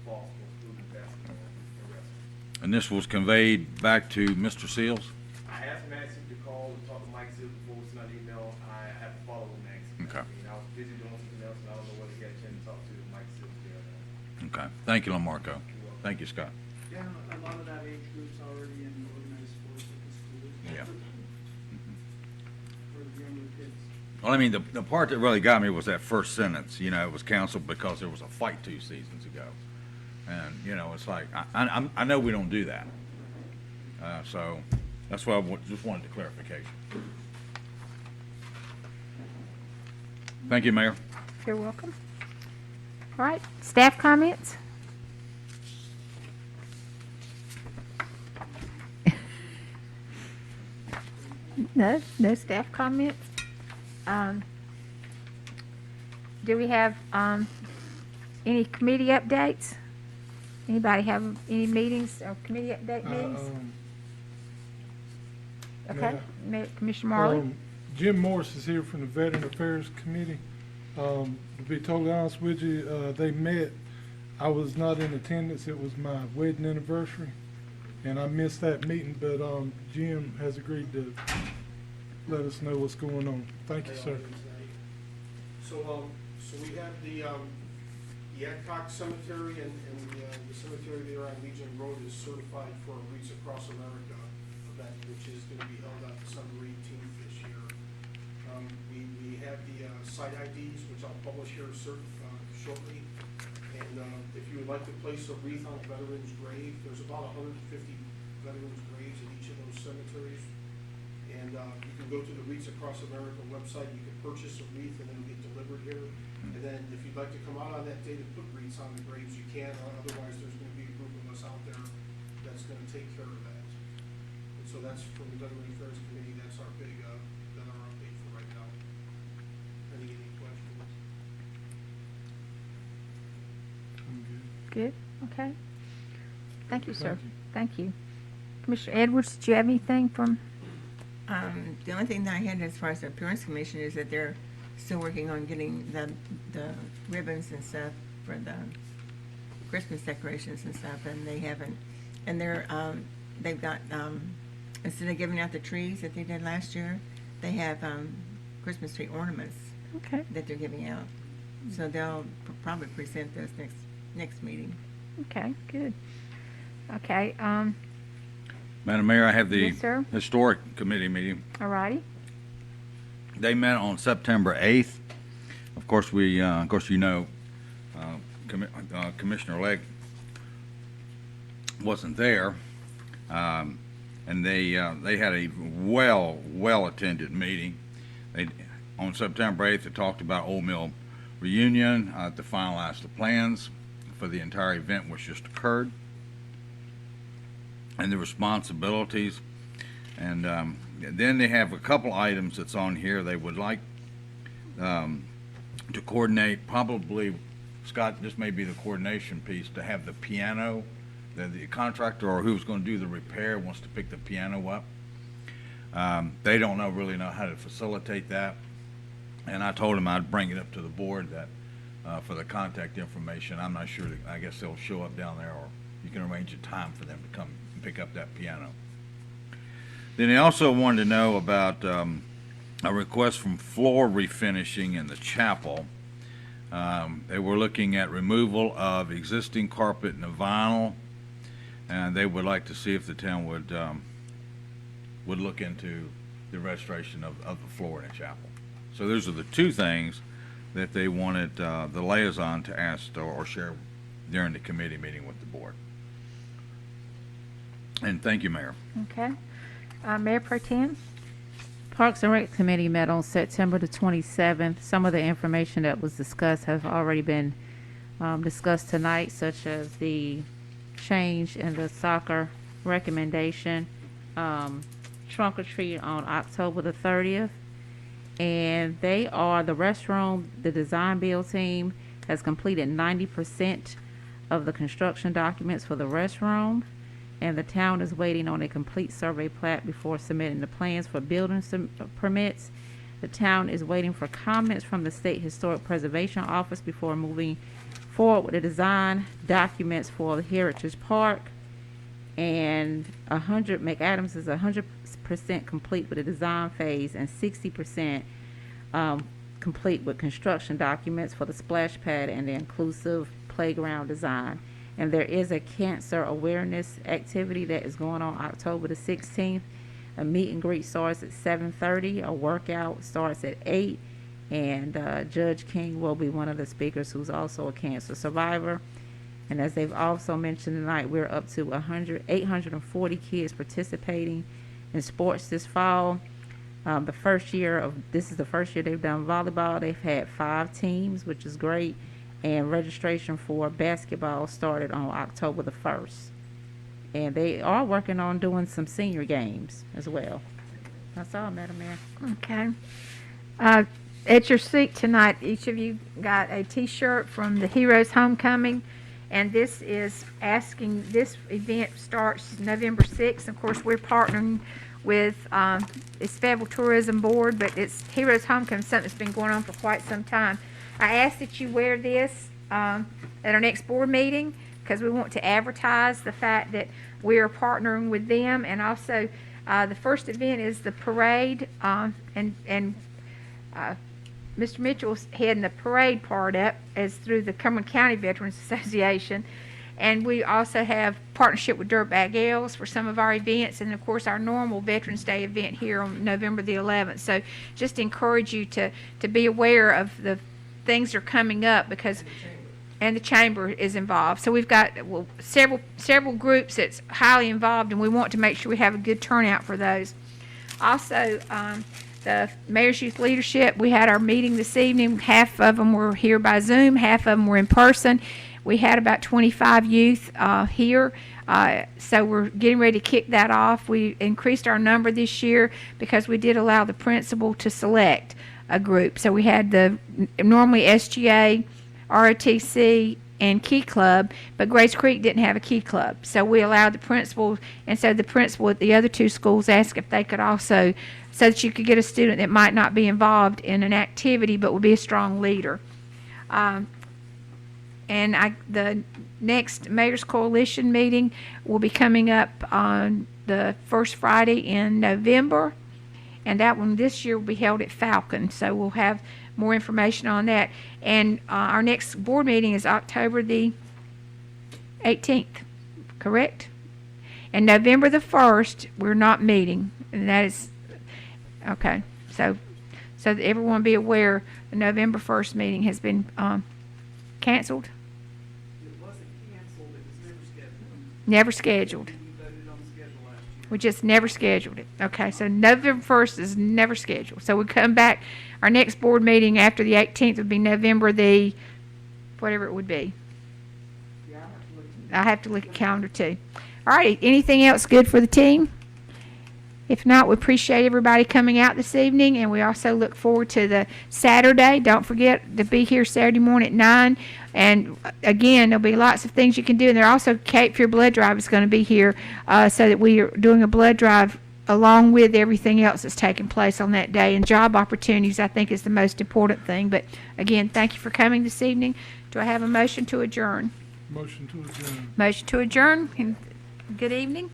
fall sports, including basketball and wrestling. And this was conveyed back to Mr. Seals? I asked Maxie to call and talk to Mike Seals before we sent out an email. I have to follow with Maxie. Okay. I was busy doing something else, and I don't know whether he got a chance to talk to Mike Seals there or not. Okay. Thank you, LaMarco. Thank you, Scott. Yeah, a lot of that age group's already in organized sports at the school. Yeah. For the younger kids. Well, I mean, the part that really got me was that first sentence, it was canceled because there was a fight 2 seasons ago. And, it's like, I know we don't do that. So that's why I just wanted the clarification. Thank you, Mayor. You're welcome. All right, staff comments? No staff comments. Do we have, any committee updates? Anybody have any meetings or committee update meetings? Okay, Commissioner Marley? Jim Morris is here from the Veteran Affairs Committee. To be totally honest with you, they met. I was not in attendance. It was my wedding anniversary, and I missed that meeting, but Jim has agreed to let us know what's going on. Thank you, sir. So we have the Ymca Cemetery and the cemetery there on Legion Road is certified for a Wreaths Across America event, which is gonna be held on December 18th this year. We have the site IDs, which I'll publish here shortly. And if you would like to place a wreath on a veteran's grave, there's about 150 veterans' graves in each of those cemeteries. And you can go to the Wreaths Across America website, you can purchase a wreath and then get delivered here. And then if you'd like to come out on that day to put wreaths on the graves, you can, or otherwise there's gonna be a group of us out there that's gonna take care of that. And so that's from the Veteran Affairs Committee, that's our big, our update for right now. Any questions? I'm good. Good, okay. Thank you, sir. Thank you. Thank you. Commissioner Edwards, did you have anything from? The only thing that I had as far as the Appearance Commission is that they're still working on getting the ribbons and stuff for the Christmas decorations and stuff, and they haven't, and they've got, instead of giving out the trees that they did last year, they have, Christmas tree ornaments Okay, that they're giving out. So they'll probably present those next meeting. okay, good. Okay, Madam Mayor, I have the Yes, sir. Historic Committee meeting. all righty. They met on September 8th. Of course, Commissioner-elect wasn't there, and they had a well-attended meeting. On September 8th, they talked about Old Mill reunion to finalize the plans for the entire event which just occurred and the responsibilities. And then they have a couple items that's on here. They would like to coordinate, probably, Scott, this may be the coordination piece, to have the piano, the contractor or who's going to do the repair wants to pick the piano up. They don't really know how to facilitate that. And I told them I'd bring it up to the board that for the contact information. I'm not sure. I guess they'll show up down there, or you can arrange a time for them to come and pick up that piano. Then they also wanted to know about a request from floor refinishing in the chapel. They were looking at removal of existing carpet and vinyl, and they would like to see if the town would look into the restoration of the floor in the chapel. So those are the two things that they wanted the liaison to ask or share during the committee meeting with the board. And thank you, Mayor. Okay. Mayor Pro Tem? Parks and Rec Committee met on September the 27th. Some of the information that was discussed has already been discussed tonight, such as the change in the soccer recommendation, trunk or treat on October the 30th. And they are, the restroom, the design build team has completed 90% of the construction documents for the restroom. And the town is waiting on a complete survey plat before submitting the plans for building permits. The town is waiting for comments from the State Historic Preservation Office before moving forward with the design documents for the Heritage Park. And McAdams is 100% complete with the design phase and 60% complete with construction documents for the splash pad and the inclusive playground design. And there is a cancer awareness activity that is going on October the 16th. A meet and greet starts at 7:30. A workout starts at 8. And Judge King will be one of the speakers, who's also a cancer survivor. And as they've also mentioned tonight, we're up to 840 kids participating in sports this fall. This is the first year they've done volleyball. They've had 5 teams, which is great. And registration for basketball started on October the 1st. And they are working on doing some senior games as well. That's all, Madam Mayor. Okay. At your seat tonight, each of you got a T-shirt from the Heroes Homecoming. And this event starts November 6th. Of course, we're partnering with it's Fayetteville Tourism Board, but it's Heroes Homecoming, something that's been going on for quite some time. I ask that you wear this at our next board meeting because we want to advertise the fact that we are partnering with them. And also, the first event is the parade, and Mr. Mitchell's heading the parade part up as through the Cumberland County Veterans Association. And we also have partnership with Dirtbag Ales for some of our events, and of course our normal Veterans Day event here on November the 11th. So just encourage you to be aware of the things that are coming up, because and the chamber is involved. So we've got several groups that's highly involved, and we want to make sure we have a good turnout for those. Also, the Mayor's Youth Leadership, we had our meeting this evening. Half of them were here by Zoom, half of them were in person. We had about 25 youth here, so we're getting ready to kick that off. We increased our number this year because we did allow the principal to select a group. So we had normally SGA, ROTC, and Key Club, but Grace Creek didn't have a Key Club. So we allowed the principal, and so the principal at the other 2 schools asked if they could also, so that you could get a student that might not be involved in an activity but would be a strong leader. The next Mayor's Coalition meeting will be coming up on the first Friday in November, and that one this year will be held at Falcon. So we'll have more information on that. And our next board meeting is October the 18th, correct? And November the 1st, we're not meeting, and that is okay. So so that everyone be aware the November 1st meeting has been canceled, It wasn't canceled, it was never scheduled. never scheduled. We voted on the schedule last year. We just never scheduled it. Okay, so November 1st is never scheduled. So we come back, our next board meeting after the 18th would be November the, whatever it would be. Yeah, I have to look. I have to look at calendar too. All right, anything else good for the team? If not, we appreciate everybody coming out this evening, and we also look forward to the Saturday. Don't forget to be here Saturday morning at 9. And again, there'll be lots of things you can do. And there also, Cape Fear Blood Drive is going to be here so that we are doing a blood drive along with everything else that's taking place on that day. And job opportunities, I think, is the most important thing. But again, thank you for coming this evening. Do I have a motion to adjourn? Motion to adjourn. Motion to adjourn. And good evening.